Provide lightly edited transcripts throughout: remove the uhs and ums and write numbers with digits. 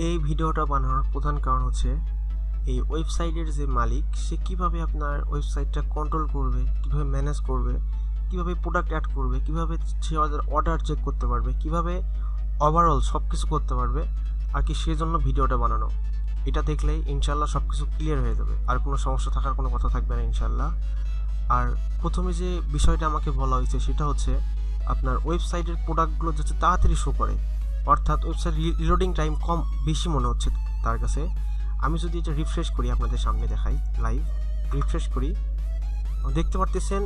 এই ভিডিওটা বানানোর প্রধান কারণ হচ্ছে এই ওয়েবসাইটের যে মালিক সে কিভাবে আপনার ওয়েবসাইটটা কন্ট্রোল করবে, কিভাবে ম্যানেজ করবে, কিভাবে প্রোডাক্ট অ্যাড করবে, কিভাবে সে অর্ডার চেক করতে পারবে, কিভাবে ওভারঅল সব কিছু করতে পারবে আর কি, সেজন্য ভিডিওটা বানানো। এটা দেখলেই ইনশাল্লাহ সব কিছু ক্লিয়ার হয়ে যাবে, আর কোনো সমস্যা থাকার কোনো কথা থাকবে না ইনশাল্লাহ। আর প্রথমে যে বিষয়টা আমাকে বলা হয়েছে সেটা হচ্ছে আপনার ওয়েবসাইটের প্রোডাক্টগুলো যাতে তাড়াতাড়ি শো করে, অর্থাৎ ওয়েবসাইট রিলোডিং টাইম বেশি মনে হচ্ছে তার কাছে। আমি যদি এটা রিফ্রেশ করি, আপনাদের সামনে দেখাই, লাইভ রিফ্রেশ করি, দেখতে পারতেছেন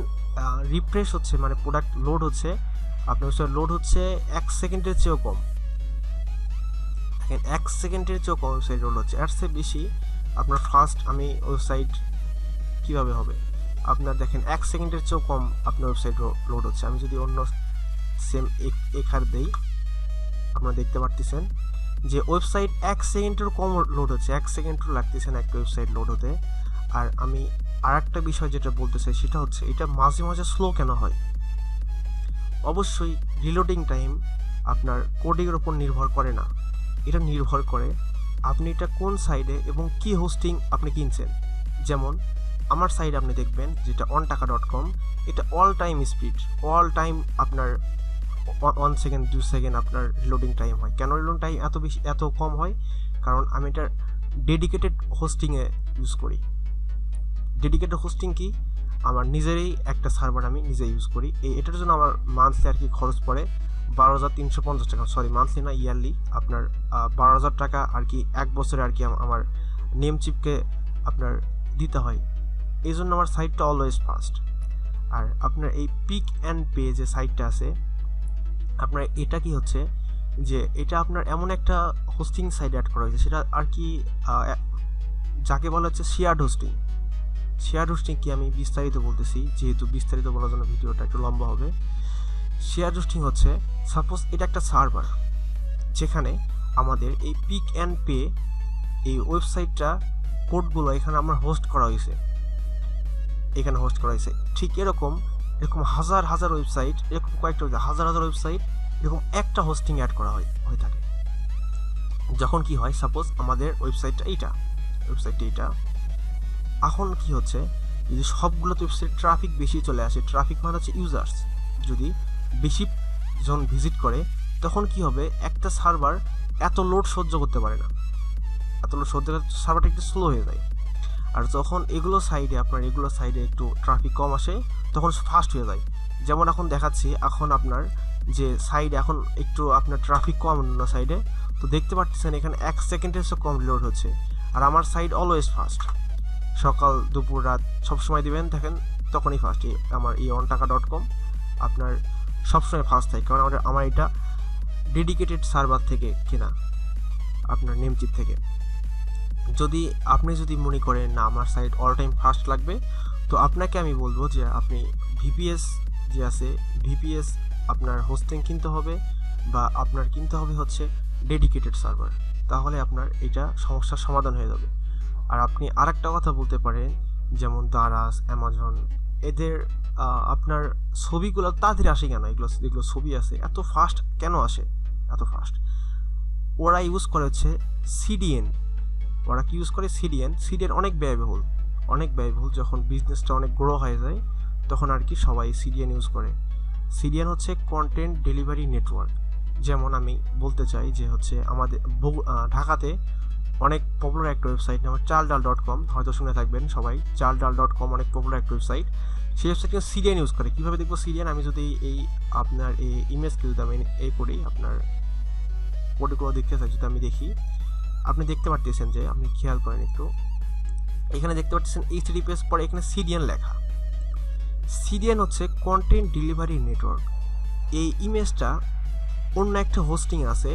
রিফ্রেশ হচ্ছে মানে প্রোডাক্ট লোড হচ্ছে, আপনার ওয়েবসাইট লোড হচ্ছে 1 সেকেন্ডের চেয়েও কম। দেখেন 1 সেকেন্ডের চেয়েও কম ওয়েবসাইট লোড হচ্ছে, এর চেয়ে বেশি আপনার ফাস্ট আমি ওয়েবসাইট কীভাবে হবে। আপনার দেখেন 1 সেকেন্ডের চেয়েও কম আপনার ওয়েবসাইট লোড হচ্ছে। আমি যদি অন্য সেম এখার দেই, আপনারা দেখতে পারতেছেন যে ওয়েবসাইট 1 সেকেন্ডের কম লোড হচ্ছে, 1 সেকেন্ডও লাগতেছে না একটা ওয়েবসাইট লোড হতে। আর আমি আর একটা বিষয় যেটা বলতে চাই সেটা হচ্ছে এটা মাঝে মাঝে স্লো কেন হয়। অবশ্যই রিলোডিং টাইম আপনার কোডিংয়ের ওপর নির্ভর করে না, এটা নির্ভর করে আপনি এটা কোন সাইডে এবং কি হোস্টিং আপনি কিনছেন। যেমন আমার সাইড আপনি দেখবেন যেটা ontaka.com, এটা all time speed, all time আপনার 1 সেকেন্ড 2 সেকেন্ড আপনার রিলোডিং টাইম হয়। কেন রিলোডিং টাইম এত কম হয়? কারণ আমি এটা ডেডিকেটেড হোস্টিংয়ে ইউজ করি। ডেডিকেটেড হোস্টিং কি? আমার নিজেরই একটা সার্ভার আমি নিজে ইউজ করি। এটার জন্য আমার মান্থলি আর কি খরচ পড়ে 12,350 টাকা, সরি মান্থলি না, ইয়ারলি আপনার 12,000 টাকা আর কি, 1 বছরে আর কি আমার নেম চিপকে আপনার দিতে হয়। এই জন্য আমার সাইটটা অলওয়েজ ফাস্ট। আর আপনার এই পিক অ্যান্ড পে যে সাইটটা আছে আপনার, এটা কি হচ্ছে যে এটা আপনার এমন একটা হোস্টিং সাইট অ্যাড করা হয়েছে, সেটা আর কি যাকে বলা হচ্ছে শেয়ার্ড হোস্টিং। শেয়ার্ড হোস্টিং কি আমি বিস্তারিত বলতেছি, যেহেতু বিস্তারিত বলার জন্য ভিডিওটা একটু লম্বা হবে। শেয়ার্ড হোস্টিং হচ্ছে, সাপোজ এটা একটা সার্ভার যেখানে আমাদের এই পিক অ্যান্ড পে এই ওয়েবসাইটটা কোডগুলো এখানে আমার হোস্ট করা হয়েছে, এখানে হোস্ট করা হয়েছে। ঠিক এরকম হাজার হাজার ওয়েবসাইট, এরকম কয়েকটা হাজার হাজার ওয়েবসাইট এরকম একটা হোস্টিং অ্যাড করা হয়ে থাকে। যখন কি হয়, সাপোজ আমাদের ওয়েবসাইটটা এইটা, এখন কি হচ্ছে, যদি সবগুলোতে ওয়েবসাইট ট্রাফিক বেশি চলে আসে, ট্রাফিক মানে হচ্ছে ইউজার্স, যদি বেশি জন ভিজিট করে, তখন কি হবে, একটা সার্ভার এত লোড সহ্য করতে পারে না, সার্ভারটা একটু স্লো হয়ে যায়। আর যখন এগুলো সাইডে একটু ট্রাফিক কম আসে, তখন ফাস্ট হয়ে যায়। যেমন এখন দেখাচ্ছি, এখন আপনার যে সাইডে এখন একটু আপনার ট্রাফিক কম অন্য সাইডে, তো দেখতে পাচ্ছেন এখানে 1 সেকেন্ডের চেয়ে কম লোড হচ্ছে। আর আমার সাইড অলওয়েজ ফাস্ট, সকাল দুপুর রাত সবসময় দিবেন দেখেন তখনই ফাস্ট। আমার এই ontaka.com আপনার সবসময় ফাস্ট থাকে, কারণ আমার এটা ডেডিকেটেড সার্ভার থেকে কেনা, আপনার নেমচিপ থেকে। আপনি যদি মনে করেন না আমার সাইট অল টাইম ফাস্ট লাগবে, তো আপনাকে আমি বলবো যে আপনি ভিপিএস যে আছে, ভিপিএস আপনার হোস্টিং কিনতে হবে, বা আপনার কিনতে হবে হচ্ছে ডেডিকেটেড সার্ভার, তাহলে আপনার এটা সমস্যার সমাধান হয়ে যাবে। আর আপনি আরেকটা কথা বলতে পারেন, যেমন দারাজ, অ্যামাজন, এদের আপনার ছবিগুলো তাড়াতাড়ি আসে কেন, এগুলো ছবি আছে এত ফাস্ট কেন আসে, এত ফাস্ট? ওরা ইউজ করে হচ্ছে সিডিএন। ওরা কি ইউজ করে? সিডিএন অনেক ব্যয়বহুল। যখন বিজনেসটা অনেক গ্রো হয়ে যায় তখন আর কি সবাই সিডিএন ইউজ করে। সিডিএন হচ্ছে কন্টেন্ট ডেলিভারি নেটওয়ার্ক। যেমন আমি বলতে চাই যে হচ্ছে আমাদের ঢাকাতে অনেক পপুলার একটা ওয়েবসাইট নাম চালডাল.com, হয়তো শুনে থাকবেন সবাই। চালডাল.com অনেক পপুলার একটা ওয়েবসাইট, সেই ওয়েবসাইটে সিডিএন ইউজ করে। কীভাবে দেখবো সিডিএন? আমি যদি এই আপনার এই ইমেজকে যদি আমি করি, আপনার কোডগুলো দেখতে চাই, যদি আমি দেখি, আপনি দেখতে পারতেছেন যে, আপনি খেয়াল করেন একটু, এখানে দেখতে পাচ্ছেন HTTPS পরে এখানে সিডিএন লেখা। সিডিএন হচ্ছে কন্টেন্ট ডেলিভারি নেটওয়ার্ক। এই ইমেজটা অন্য একটা হোস্টিং আছে,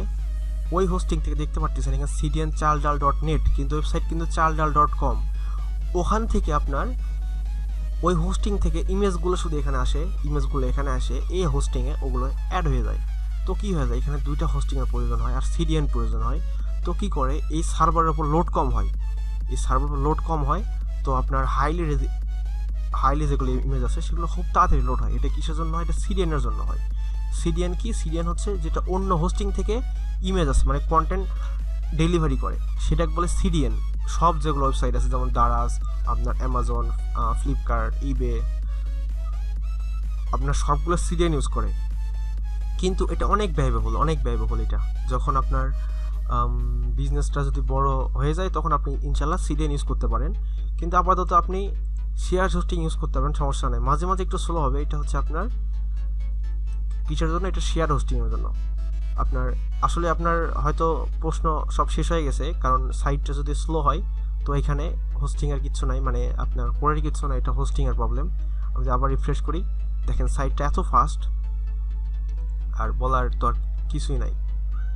ওই হোস্টিং থেকে দেখতে পারতেছেন এখানে সিডিএন চালডাল.net, কিন্তু ওয়েবসাইট কিন্তু চালডাল.com। ওখান থেকে আপনার ওই হোস্টিং থেকে ইমেজগুলো শুধু এখানে আসে, এই হোস্টিংয়ে ওগুলো অ্যাড হয়ে যায়। তো কী হয়ে যায়, এখানে দুইটা হোস্টিংয়ের প্রয়োজন হয় আর সিডিএন প্রয়োজন হয়। তো কী করে, এই সার্ভারের উপর লোড কম হয়, তো আপনার হাইলি যেগুলো ইমেজ আছে সেগুলো খুব তাড়াতাড়ি লোড হয়। এটা কিসের জন্য হয়? এটা সিডিএনের জন্য হয়। সিডিএন কি? সিডিএন হচ্ছে যেটা অন্য হোস্টিং থেকে ইমেজ আছে, মানে কন্টেন্ট ডেলিভারি করে সেটাকে বলে সিডিএন। সব যেগুলো ওয়েবসাইট আছে যেমন দারাজ, আপনার অ্যামাজন, ফ্লিপকার্ট, ইবে, আপনার সবগুলো সিডিএন ইউজ করে। কিন্তু এটা অনেক ব্যয়বহুল এটা। যখন আপনার বিজনেসটা যদি বড় হয়ে যায় তখন আপনি ইনশাল্লাহ সিডিএন ইউজ করতে পারেন, কিন্তু আপাতত আপনি শেয়ার হোস্টিং ইউজ করতে পারেন, সমস্যা নেই। মাঝে মাঝে একটু স্লো হবে, এটা হচ্ছে আপনার কিসের জন্য, এটা শেয়ার হোস্টিংয়ের জন্য। আপনার হয়তো প্রশ্ন সব শেষ হয়ে গেছে, কারণ সাইটটা যদি স্লো হয় তো এখানে হোস্টিংয়ের কিচ্ছু নাই, মানে আপনার কোয়ারির কিচ্ছু নাই, এটা হোস্টিংয়ের প্রবলেম। আমি যদি আবার রিফ্রেশ করি, দেখেন সাইটটা এত ফাস্ট, আর বলার তো আর কিছুই নাই।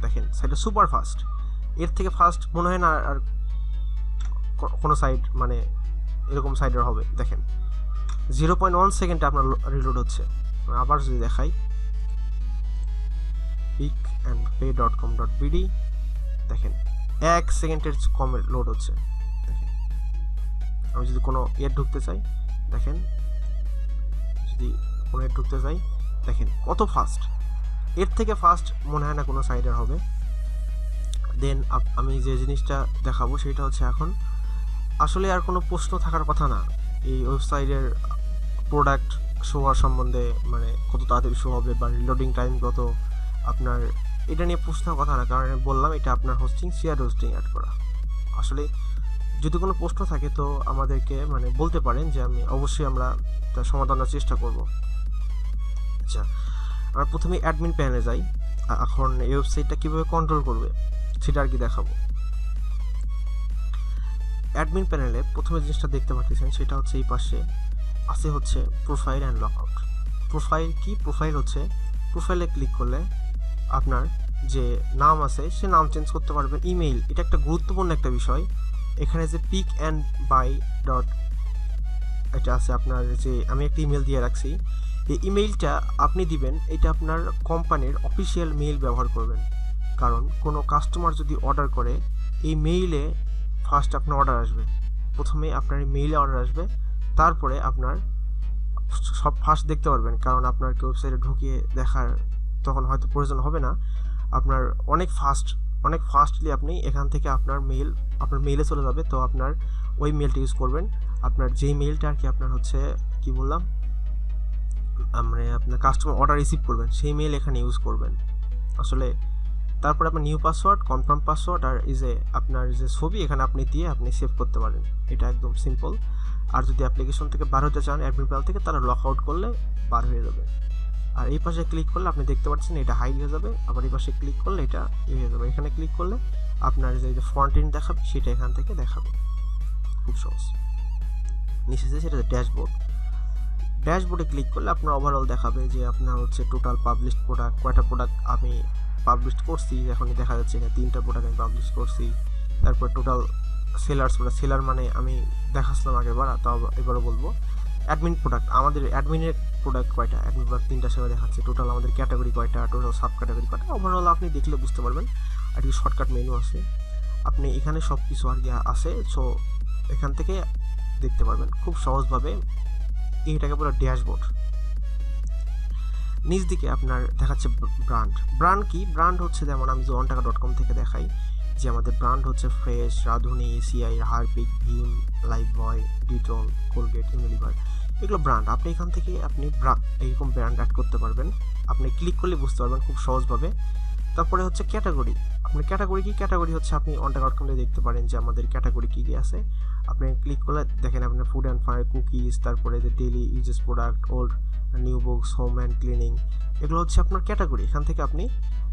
দেখেন সাইটটা সুপার ফাস্ট, এর থেকে ফাস্ট মনে হয় না আর কোনো সাইট, মানে এরকম সাইটের হবে। দেখেন 0.1 সেকেন্ডে আপনার রিলোড হচ্ছে। আবার যদি দেখাই pickandpay.com.bd, দেখেন 1 সেকেন্ডের কমে লোড হচ্ছে। দেখেন আমি যদি কোনো ঢুকতে চাই, দেখেন যদি কোনো ঢুকতে চাই, দেখেন কত ফাস্ট, এর থেকে ফাস্ট মনে হয় না কোনো সাইটের হবে। দেন আমি যে জিনিসটা দেখাবো সেটা হচ্ছে, এখন আসলে আর কোনো প্রশ্ন থাকার কথা না এই ওয়েবসাইটের প্রোডাক্ট শো হওয়ার সম্বন্ধে, মানে কত তাড়াতাড়ি শো হবে বা রিলোডিং টাইম কত, আপনার এটা নিয়ে প্রশ্ন কথা না, কারণ আমি বললাম এটা আপনার হোস্টিং, শেয়ার হোস্টিং অ্যাড করা। আসলে যদি কোনো প্রশ্ন থাকে তো আমাদেরকে মানে বলতে পারেন, যে অবশ্যই আমরা তার সমাধানের চেষ্টা করব। আচ্ছা, আমরা প্রথমে অ্যাডমিন প্যানেলে যাই। এখন এই ওয়েবসাইটটা কীভাবে কন্ট্রোল করবে সেটা আর কি দেখাবো। অ্যাডমিন প্যানেলে প্রথমে জিনিসটা দেখতে পাচ্ছেন সেটা হচ্ছে এই পাশে আছে হচ্ছে প্রোফাইল অ্যান্ড লকআউট। প্রোফাইল কি? প্রোফাইল হচ্ছে, প্রোফাইলে ক্লিক করলে আপনার যে নাম আছে সে নাম চেঞ্জ করতে পারবেন। ইমেইল, এটা একটা গুরুত্বপূর্ণ একটা বিষয়। এখানে যে পিক অ্যান্ড বাই ডট এটা আছে, আপনার যে আমি একটা ইমেল দিয়ে রাখছি, এই ইমেইলটা আপনি দিবেন, এটা আপনার কোম্পানির অফিসিয়াল মেইল ব্যবহার করবেন। কারণ কোনো কাস্টমার যদি অর্ডার করে, এই মেইলে ফার্স্ট আপনার অর্ডার আসবে, প্রথমে আপনার এই মেইলে অর্ডার আসবে, তারপরে আপনার সব ফার্স্ট দেখতে পারবেন। কারণ আপনার ওয়েবসাইটে ঢুকিয়ে দেখার তখন হয়তো প্রয়োজন হবে না, আপনার অনেক ফাস্টলি আপনি এখান থেকে আপনার মেইলে চলে যাবে। তো আপনার ওই মেইলটা ইউজ করবেন, আপনার যেই মেইলটা আর কি আপনার হচ্ছে কি বললাম, মানে আপনার কাস্টমার অর্ডার রিসিভ করবেন সেই মেইল এখানে ইউজ করবেন আসলে। তারপরে আপনার নিউ পাসওয়ার্ড, কনফার্ম পাসওয়ার্ড, আর আপনার যে ছবি এখানে আপনি দিয়ে আপনি সেভ করতে পারেন। এটা একদম সিম্পল। আর যদি অ্যাপ্লিকেশন থেকে বার হতে চান অ্যাডমিন প্যানেল থেকে, তাহলে লক আউট করলে বার হয়ে যাবে। আর এই পাশে ক্লিক করলে আপনি দেখতে পাচ্ছেন এটা হাইড হয়ে যাবে, আবার এই পাশে ক্লিক করলে এটা হয়ে যাবে। এখানে ক্লিক করলে আপনার যে ফ্রন্ট এন্ড দেখাবে সেটা এখান থেকে দেখাবে, খুব সহজ। নিচে সেটা ড্যাশবোর্ডে ক্লিক করলে আপনার ওভারঅল দেখাবে যে আপনার হচ্ছে টোটাল পাবলিশড প্রোডাক্ট, কয়টা প্রোডাক্ট আমি পাবলিশ করছি। এখনই দেখা যাচ্ছে এখানে 3টা প্রোডাক্ট আমি পাবলিশ করছি। তারপর টোটাল সেলার মানে আমি দেখাচ্ছিলাম আগেরবার, তাও এবারও বলবো। অ্যাডমিন প্রোডাক্ট, আমাদের অ্যাডমিনের প্রোডাক্ট কয়টা, অ্যাডমিন প্রোডাক্ট 3টা সেবা দেখাচ্ছে। টোটাল আমাদের ক্যাটাগরি কয়টা, টোটাল সাব ক্যাটাগরি কয়টা, ওভারঅল আপনি দেখলে বুঝতে পারবেন। আর কি শর্টকাট মেনু আছে, আপনি এখানে সব কিছু আর কি আছে, সো এখান থেকে দেখতে পারবেন খুব সহজভাবে। এইটাকে বলে ড্যাশবোর্ড। নিচ দিকে আপনার দেখাচ্ছে ব্র্যান্ড কি? ব্র্যান্ড হচ্ছে যেমন আমি onTaka.com থেকে দেখাই যে আমাদের ব্র্যান্ড হচ্ছে Fresh, Radhuni, ACI, Harpic, Vim, Lifebuoy, Dettol, Colgate, Unilever, এগুলো ব্র্যান্ড। আপনি এখান থেকে আপনি এইরকম ব্র্যান্ড অ্যাড করতে পারবেন। আপনি ক্লিক করলে বুঝতে পারবেন খুব সহজভাবে। তারপরে হচ্ছে ক্যাটাগরি। আপনার ক্যাটাগরি কি? ক্যাটাগরি হচ্ছে আপনি onTaka.com দেখতে পারেন যে আমাদের ক্যাটাগরি কী কী আছে। আপনি ক্লিক করলে দেখেন আপনার ফুড অ্যান্ড ফায়ার, কুকিজ, তারপরে যে daily uses product, old, new books, home and cleaning, এগুলো হচ্ছে আপনার ক্যাটাগরি। এখান থেকে আপনি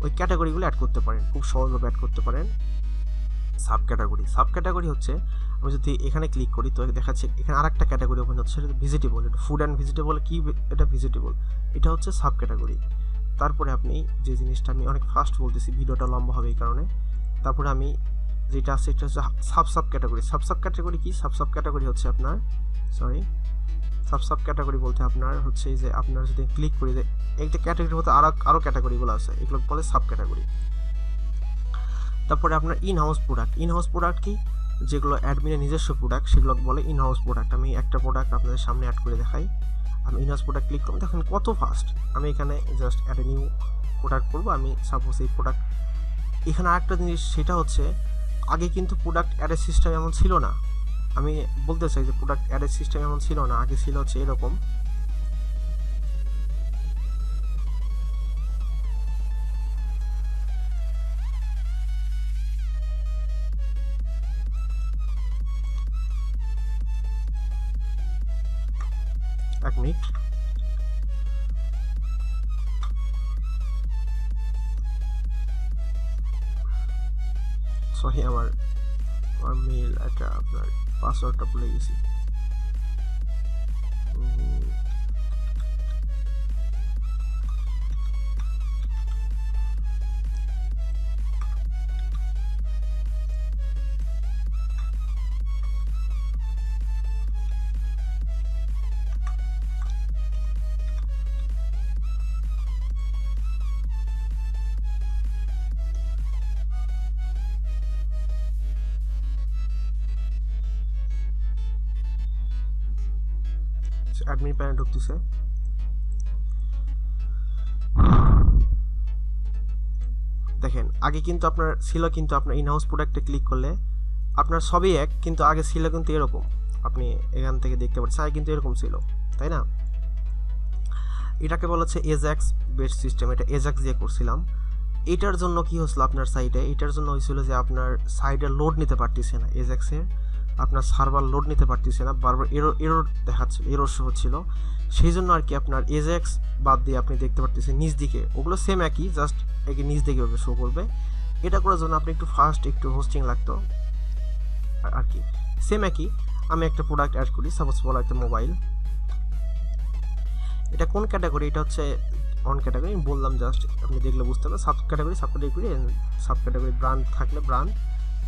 ওই ক্যাটাগরিগুলো অ্যাড করতে পারেন, খুব সহজভাবে অ্যাড করতে পারেন। সাব ক্যাটাগরি হচ্ছে আমি যদি এখানে ক্লিক করি তো দেখাচ্ছে এখানে আরেকটা ক্যাটাগরি ওপেন হচ্ছে, সেটা ভেজিটেবল। এটা ফুড অ্যান্ড ভেজিটেবল কি? এটা ভেজিটেবল, এটা হচ্ছে সাব ক্যাটাগরি। তারপরে আপনি যে জিনিসটা আমি অনেক ফাস্ট বলতেছি, ভিডিওটা লম্বা হবে এই কারণে। তারপরে আমি যেটা আছে এটা হচ্ছে সাব ক্যাটাগরি। সাব ক্যাটাগরি কি? সাব ক্যাটাগরি হচ্ছে আপনার সাব ক্যাটাগরি বলতে আপনার হচ্ছে যে আপনার যদি ক্লিক করি যে একটা ক্যাটাগরির মধ্যে আরও ক্যাটাগরিগুলো আছে, এগুলো বলে সাব ক্যাটাগরি। তারপরে আপনার ইন হাউস প্রোডাক্ট কি? যেগুলো অ্যাডমিনের নিজস্ব প্রোডাক্ট সেগুলো বলে ইন হাউস প্রোডাক্ট। আমি একটা প্রোডাক্ট আপনাদের সামনে অ্যাড করে দেখাই। আমি ইন হাউস প্রোডাক্ট ক্লিক করব, দেখেন কত ফাস্ট। আমি এখানে just add a new product করবো। আমি সাপোজ এই প্রোডাক্ট, এখানে আরেকটা জিনিস সেটা হচ্ছে আগে কিন্তু প্রোডাক্ট অ্যাডের সিস্টেম এমন ছিল না। আমি বলতে চাই যে প্রোডাক্ট অ্যাডের সিস্টেম এমন ছিল না, আগে ছিল হচ্ছে এরকম। এক মিনিট, সরি আমার মেইল একটা আপনার পাসওয়ার্ডটা ভুলে গেছি। অ্যাডমিন প্যানেল ঢুকতেছে। দেখেন আগে কিন্তু আপনার ছিল, কিন্তু আপনার ইনহাউস প্রোডাক্টে ক্লিক করলে আপনার সবই এক, কিন্তু আগে ছিল কিন্তু এরকম, আপনি এখান থেকে দেখতে পাচ্ছেন আগে কিন্তু এরকম ছিল, তাই না? এটাকে বলা হচ্ছে এজাক্স বেস সিস্টেম, এটা এজাক্স দিয়ে করছিলাম। এটার জন্য কি হয়েছিল আপনার সাইটে, এটার জন্য হয়েছিল যে আপনার সাইডে লোড নিতে পারতেছে না, এজাক্সের আপনার সার্ভার লোড নিতে পারতেছে না, বারবার এরর দেখাচ্ছিল, এরর শো হচ্ছিল। সেই জন্য আর কি আপনার এজাক্স বাদ দিয়ে আপনি দেখতে পারতেছেন নিচ দিকে, ওগুলো সেম একই, জাস্ট একে নিচ দিকে শো করবে। এটা করার জন্য আপনি একটু ফাস্ট একটু হোস্টিং লাগতো আর কি, সেম একই। আমি একটা প্রোডাক্ট অ্যাড করি, সাপোজ বলা একটা মোবাইল। এটা কোন ক্যাটাগরি, এটা হচ্ছে অন ক্যাটাগরি, আমি বললাম জাস্ট আপনি দেখলে বুঝতে পারবেন। Sub category sub category brand থাকলে ব্র্যান্ড,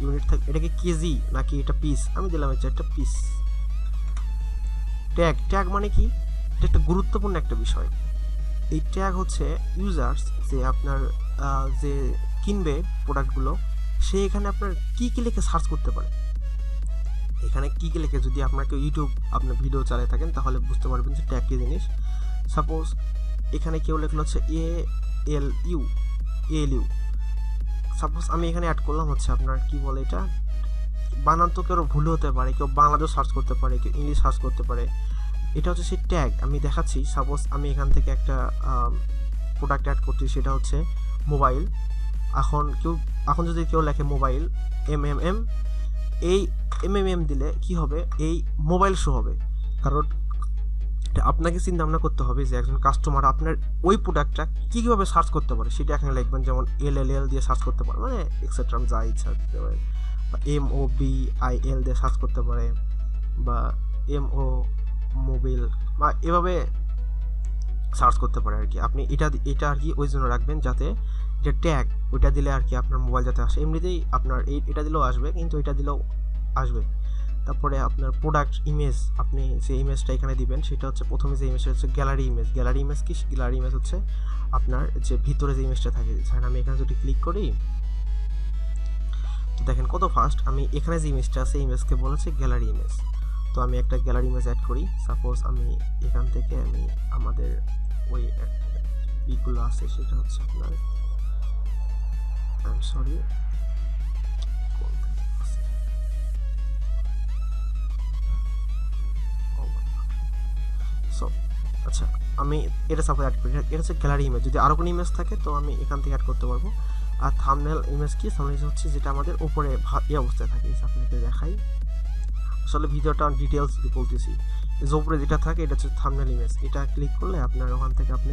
ইউনিট থাকলে এটা কি কেজি নাকি এটা পিস, আমি দিলাম হচ্ছে একটা পিস। ট্যাগ মানে কি, এটা একটা গুরুত্বপূর্ণ একটা বিষয়। এই ট্যাগ হচ্ছে ইউজার্স যে আপনার যে কিনবে প্রোডাক্টগুলো, সে এখানে আপনার কী কী লিখে সার্চ করতে পারে। এখানে কী কী লিখে, যদি আপনাকে ইউটিউব আপনার ভিডিও চালিয়ে থাকেন তাহলে বুঝতে পারবেন যে ট্যাগ কী জিনিস। সাপোজ এখানে কেউ লেখলো হচ্ছে ALU, সাপোজ আমি এখানে অ্যাড করলাম হচ্ছে আপনার কি বলে এটা, বানান তো কেউ ভুল হতে পারে, কেউ বাংলাদেশ সার্চ করতে পারে, কেউ ইংলিশ সার্চ করতে পারে। এটা হচ্ছে সেই ট্যাগ আমি দেখাচ্ছি। সাপোজ আমি এখান থেকে একটা প্রোডাক্ট অ্যাড করছি, সেটা হচ্ছে মোবাইল। এখন যদি কেউ লেখে মোবাইল MMM, এই MMM দিলে কি হবে, এই মোবাইল শো হবে। কারণ আপনাকে চিন্তা ভাবনা করতে হবে যে একজন কাস্টমার আপনার ওই প্রোডাক্টটা কীভাবে সার্চ করতে পারে, সেটা এখানে লিখবেন। যেমন LLL দিয়ে সার্চ করতে পারে, মানে এক্সেট্রা, যা ইচ্ছা দিতে পারেন, বা MOBIL দিয়ে সার্চ করতে পারে, বা MO মোবাইল, বা এভাবে সার্চ করতে পারে আর কি। আপনি এটা আর কি ওই জন্য রাখবেন যাতে এটা ট্যাগ, ওইটা দিলে আর কি আপনার মোবাইল যাতে আসে। এমনিতেই আপনার এটা দিলেও আসবে, কিন্তু এটা দিলেও আসবে। তারপরে আপনার প্রোডাক্ট ইমেজ, আপনি যে ইমেজটা এখানে দিবেন সেটা হচ্ছে, প্রথমে যে ইমেজটা হচ্ছে গ্যালারি ইমেজ। গ্যালারি ইমেজ হচ্ছে আপনার যে ভিতরে যে ইমেজটা থাকে। আমি এখানে যদি ক্লিক করি তো দেখেন কত ফাস্ট, আমি এখানে যে ইমেজটা আছে ইমেজকে বলেছে গ্যালারি ইমেজ। তো আমি একটা গ্যালারি ইমেজ অ্যাড করি। সাপোজ আমি এখান থেকে আমি আমাদের ওই ইগুলো আছে, সেটা হচ্ছে আপনার সরি আচ্ছা, আমি এটা সাপোজ অ্যাড করি, এটা হচ্ছে গ্যালারি ইমেজ। যদি আরও কোনো ইমেজ থাকে তো আমি এখান থেকে অ্যাড করতে পারবো। আর থাম্বনেল ইমেজ কি, থাম্বনেল হচ্ছে যেটা আমাদের উপরে এই অবস্থায় থাকে, আপনাকে দেখাই। আসলে ভিডিওটা ডিটেলস বলতেছি, যে উপরে যেটা থাকে এটা হচ্ছে থাম্বনেল ইমেজ। এটা ক্লিক করলে আপনার ওখান থেকে আপনি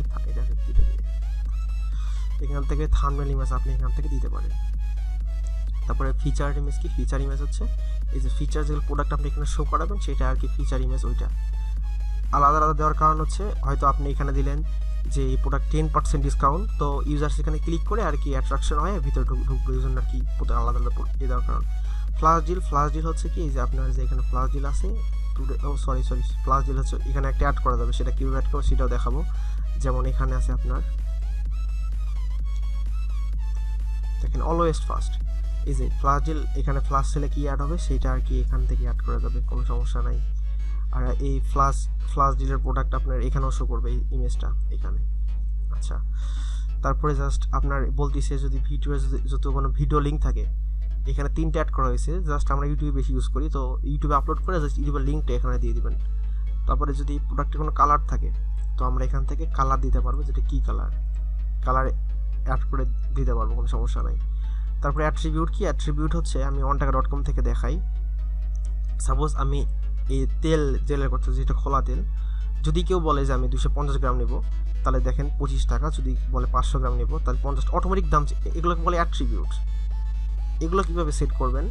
এখান থেকে থাম্বনেল ইমেজ আপনি এখান থেকে দিতে পারেন। তারপরে ফিচার ইমেজ কি, ফিচার ইমেজ হচ্ছে এই যে ফিচার যেগুলো প্রোডাক্ট আপনি এখানে শো করাবেন সেটা আর কি ফিচার ইমেজ। ওইটা আলাদা আলাদা দেওয়ার কারণ হচ্ছে, হয়তো আপনি এখানে দিলেন যে এই প্রোডাক্ট 10% ডিসকাউন্ট, তো ইউজার সেখানে ক্লিক করে আর কি অ্যাট্রাকশন হয়, ভিতরে ঢুকবে, এই জন্য আর কি আলাদা আলাদা দেওয়ার কারণ। ফ্লাশ ডিল হচ্ছে কি, যে আপনার যে এখানে ফ্লাশ ডিল আছে, ফ্লাশ ডিল হচ্ছে এখানে একটা অ্যাড করা যাবে, সেটা কিভাবে অ্যাড করবো সেটাও দেখাবো। যেমন এখানে আছে আপনার দেখেন অলওয়েজ ফাস্ট, এই যে ফ্লাশ ডিল, এখানে ফ্লাশ সেলে কি অ্যাড হবে সেটা আর কি এখান থেকে অ্যাড করা যাবে, কোনো সমস্যা নাই। আর এই ফ্লাশ ডিলের প্রোডাক্ট আপনার এখানেও শো করবে, এই ইমেজটা এখানে। আচ্ছা, তারপরে জাস্ট আপনার বলতেছে যদি ভিডিও, যত কোনো ভিডিও লিঙ্ক থাকে এখানে 3টা অ্যাড করা হয়েছে, জাস্ট আমরা ইউটিউবে বেশি ইউজ করি, তো ইউটিউবে আপলোড করে জাস্ট ইউটিউবের লিঙ্কটা এখানে দিয়ে দিবেন। তারপরে যদি প্রোডাক্টের কোনো কালার থাকে তো আমরা এখান থেকে কালার দিতে পারবো, যেটা কী কালার অ্যাড করে দিতে পারবো, কোনো সমস্যা নাই। তারপরে অ্যাট্রিবিউট কি, অ্যাট্রিবিউট হচ্ছে আমি onTaka.com থেকে দেখাই। সাপোজ আমি এই তেলের কথা, যেটা খোলা তেল, যদি কেউ বলে যে আমি 250 গ্রাম নেব তাহলে দেখেন 25 টাকা, যদি বলে 500 গ্রাম নেব তাহলে 50, অটোমেটিক দাম। এগুলোকে বলে অ্যাট্রিবিউট। এগুলো কীভাবে সেট করবেন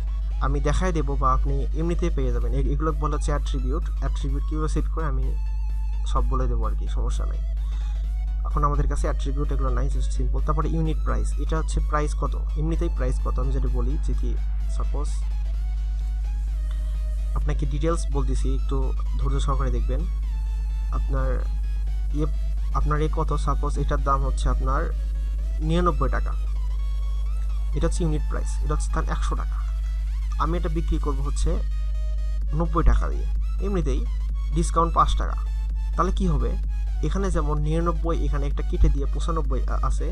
আমি দেখাই দেবো, বা আপনি এমনিতেই পেয়ে যাবেন। এগুলো বলা হচ্ছে অ্যাট্রিবিউট কীভাবে সেট করে আমি সব বলে দেবো আর কি, সমস্যা নাই। এখন আমাদের কাছে অ্যাট্রিবিউট এগুলো নাই, জাস্ট সিম্পল। তারপরে ইউনিট প্রাইস, এটা হচ্ছে প্রাইস কত, এমনিতেই প্রাইস কত। আমি যেটা বলি যে কি, সাপোজ আপনাকে ডিটেলস বলতেছি, একটু ধৈর্য সহকারে দেখবেন। আপনার এই কত, সাপোজ এটার দাম হচ্ছে আপনার 99 টাকা, এটা হচ্ছে ইউনিট প্রাইস, এটা হচ্ছে তার 100 টাকা। আমি এটা বিক্রি করব হচ্ছে 90 টাকা দিয়ে, এমনিতেই ডিসকাউন্ট 5 টাকা। তাহলে কি হবে, এখানে যেমন 99 এখানে একটা কেটে দিয়ে 95 আছে,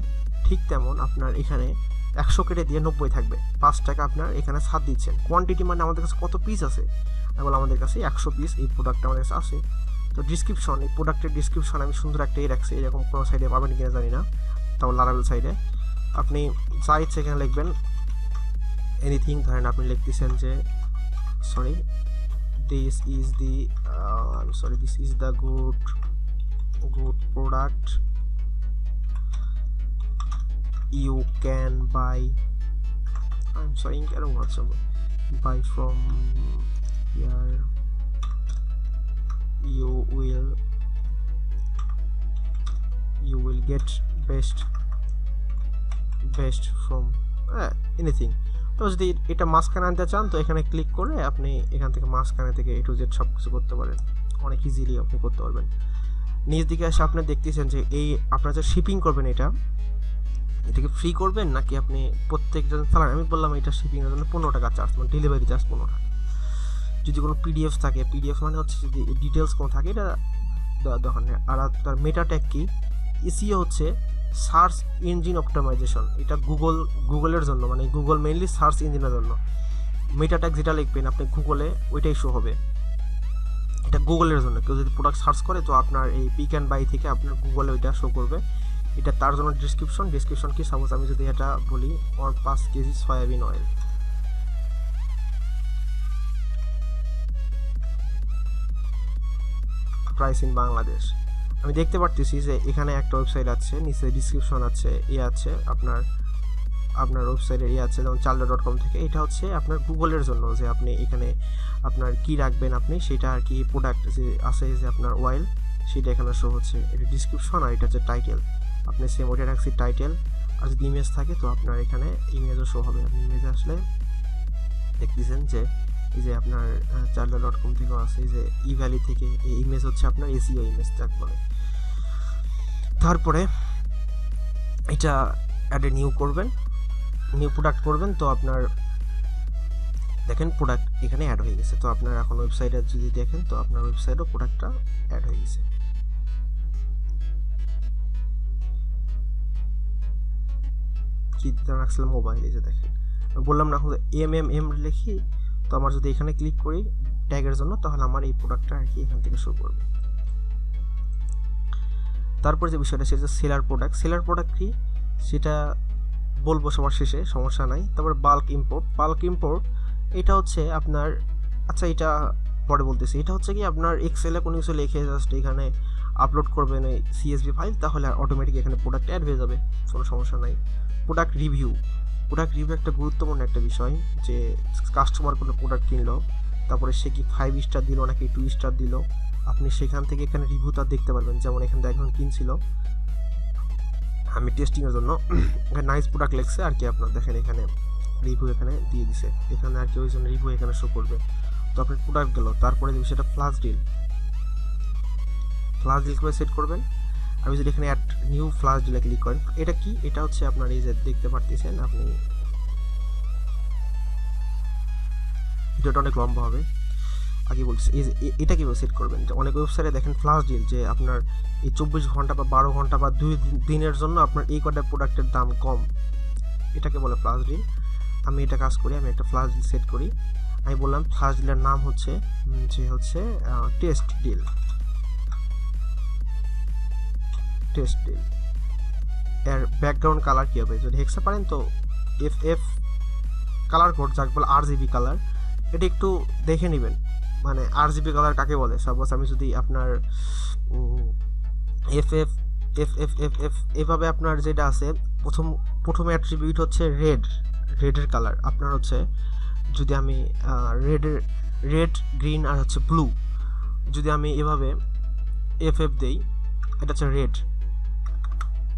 ঠিক তেমন আপনার এখানে 100 কেটে দিয়ে 90 থাকবে, 5 টাকা আপনার এখানে ছাড় দিচ্ছেন। কোয়ান্টিটি মানে আমাদের কাছে কত পিস আছে, এগুলো আমাদের কাছে 100 পিস এই প্রোডাক্টটা আমাদের কাছে আছে। তো ডিসক্রিপশন, এই প্রোডাক্টের ডিসক্রিপশন আমি সুন্দর একটা রাখছি, এরকম কোনো সাইডে পাবেন কিনা জানি না, তাও লারাবেল সাইডে আপনি যা ইচ্ছে এখানে লিখবেন এনিথিং। ধরেন আপনি লিখতেছেন যে this is the good product you can buy, buy from here, you will get best from anything। তো যদি এটা মাঝখানে আনতে চান তো এখানে ক্লিক করে আপনি এখান থেকে মাঝখানে থেকে A to Z সব কিছু করতে পারেন, অনেক ইজিলি আপনি করতে পারবেন। নিচ দিকে এসে আপনি দেখতেছেন যে এই আপনারা যে শিপিং করবেন এটাকে ফ্রি করবেন নাকি আপনি প্রত্যেকজন চালান। আমি বললাম এটা শিপিংয়ের জন্য 15 টাকা চার্জ, মানে ডেলিভারি চার্জ 15 টাকা। যদি কোনো পিডিএফ থাকে, পিডিএফ মানে হচ্ছে যদি ডিটেলস কোনো থাকে এটা দরকার নেই। আর তার মেটা ট্যাগ কি, এসইও হচ্ছে সার্চ ইঞ্জিন অপটিমাইজেশন, এটা গুগলের জন্য, মানে গুগল মেইনলি সার্চ ইঞ্জিনের জন্য। মেটা ট্যাগ যেটা লিখবেন আপনি গুগলে ওইটাই শো হবে, এটা গুগলের জন্য। কেউ যদি প্রোডাক্ট সার্চ করে তো আপনার এই পিক অ্যান্ড বাই থেকে আপনার গুগলে ওইটা শো করবে, এটা তার জন্য ডিসক্রিপশন কি, সাপোজ আমি যদি এটা বলি 5 KG soybean oil, price in Bangladesh. আমি দেখতে পারতেছি যে এখানে একটা ওয়েবসাইট আছে, নিচে ডিসক্রিপশন আছে, আছে আপনার ওয়েবসাইটের আছে, যেমন চালডা.com থেকে। এটা হচ্ছে আপনার গুগলের জন্য, যে আপনি এখানে আপনার কি রাখবেন আপনি সেটা আর কি, প্রোডাক্ট যে আছে যে আপনার অয়েল সেটা এখানে শো হচ্ছে, এটা ডিসক্রিপশন। আর এটা হচ্ছে টাইটেল, আপনি সেম ওইটা রাখছি টাইটেল। আর যদি ইমেজ থাকে তো আপনার এখানে ইমেজও শো হবে। আপনি ইমেজে আসলে দেখতেছেন যে এই যে আপনার চালডা.com থেকেও আছে, এই যে ইভ্যালি থেকে এই ইমেজ হচ্ছে আপনার এসইও ইমেজ যাকে বলে। তারপরে এটা অ্যাডে নিউ প্রোডাক্ট করবেন, তো আপনার দেখেন প্রোডাক্ট এখানে অ্যাড হয়ে গেছে। তো আপনার এখন ওয়েবসাইটে যদি দেখেন তো আপনার ওয়েবসাইটও প্রোডাক্টটা অ্যাড হয়ে গেছে। কি রাখছিলাম মোবাইল, এই যে দেখেন বললাম না এম লিখি, তো আমার যদি এখানে ক্লিক করি ট্যাগের জন্য তাহলে আমার এই প্রোডাক্টটা আর কি এখান থেকে শো করবে। তারপর যে বিষয়টা সেটা সেলার প্রোডাক্ট কি সেটা বলবো সবার শেষে, সমস্যা নাই। তারপর বাল্ক ইম্পোর্ট এটা হচ্ছে আপনার, আচ্ছা এটা পরে বলতেছি। এটা হচ্ছে কি আপনার এক্সেলে কোনো কিছু লিখে জাস্ট এখানে আপলোড করবেন এই CSV ফাইল, তাহলে অটোমেটিক এখানে প্রোডাক্ট অ্যাড হয়ে যাবে, কোনো সমস্যা নাই। প্রোডাক্ট রিভিউ একটা গুরুত্বপূর্ণ একটা বিষয়, যে কাস্টমার কোনো প্রোডাক্ট কিনলো, তারপরে সে কি 5 স্টার দিল নাকি 2 স্টার দিল, আপনি সেখান থেকে এখানে রিভিউটা দেখতে পারবেন। যেমন এখানে একজন কিনছিল, আমি টেস্টিংয়ের জন্য নাইস প্রোডাক্ট লেখছে আর কি, আপনার দেখেন এখানে রিভিউ এখানে দিয়ে দিছে, এখানে আর কি ওই জন্য রিভিউ এখানে শো করবে। তো আপনার প্রোডাক্ট গেল। তারপরে যে বিষয়টা ফ্লাশ ডিল করে সেট করবেন। আমি যদি এখানে অ্যাড নিউ ফ্লাশ ডিলে ক্লিক করেন, এটা কি, এটা হচ্ছে আপনার এই যে দেখতে পারতেছেন আপনি, ভিডিওটা অনেক লম্বা হবে, আগে বলছি এই যে এটা কীভাবে সেট করবেন। যে অনেক ওয়েবসাইটে দেখেন ফ্লাশ ডিল, যে আপনার এই 24 ঘন্টা বা 12 ঘন্টা বা 2 দিনের জন্য আপনার এই কটা প্রোডাক্টের দাম কম, এটাকে বলে ফ্লাশ ডিল। আমি এটা কাজ করি, আমি একটা ফ্ল্যাশ ডিল সেট করি। আমি বললাম ফ্ল্যাশ ডিলের নাম হচ্ছে টেস্ট ডিল। এর ব্যাকগ্রাউন্ড কালার কী হবে, যদি হেক্সা পারেন তো এফ কালার কোড যাকে বলে RGB কালার, এটা একটু দেখে নেবেন। মানে RGB কালার কাকে বলে। সাপোজ আমি যদি আপনার এফ এভাবে আপনার যেটা আছে, প্রথম অ্যাট্রিবিউট হচ্ছে রেডের কালার। আপনার হচ্ছে যদি আমি রেড, গ্রিন আর হচ্ছে ব্লু, যদি আমি এভাবে এফ দেই, এটা হচ্ছে রেড।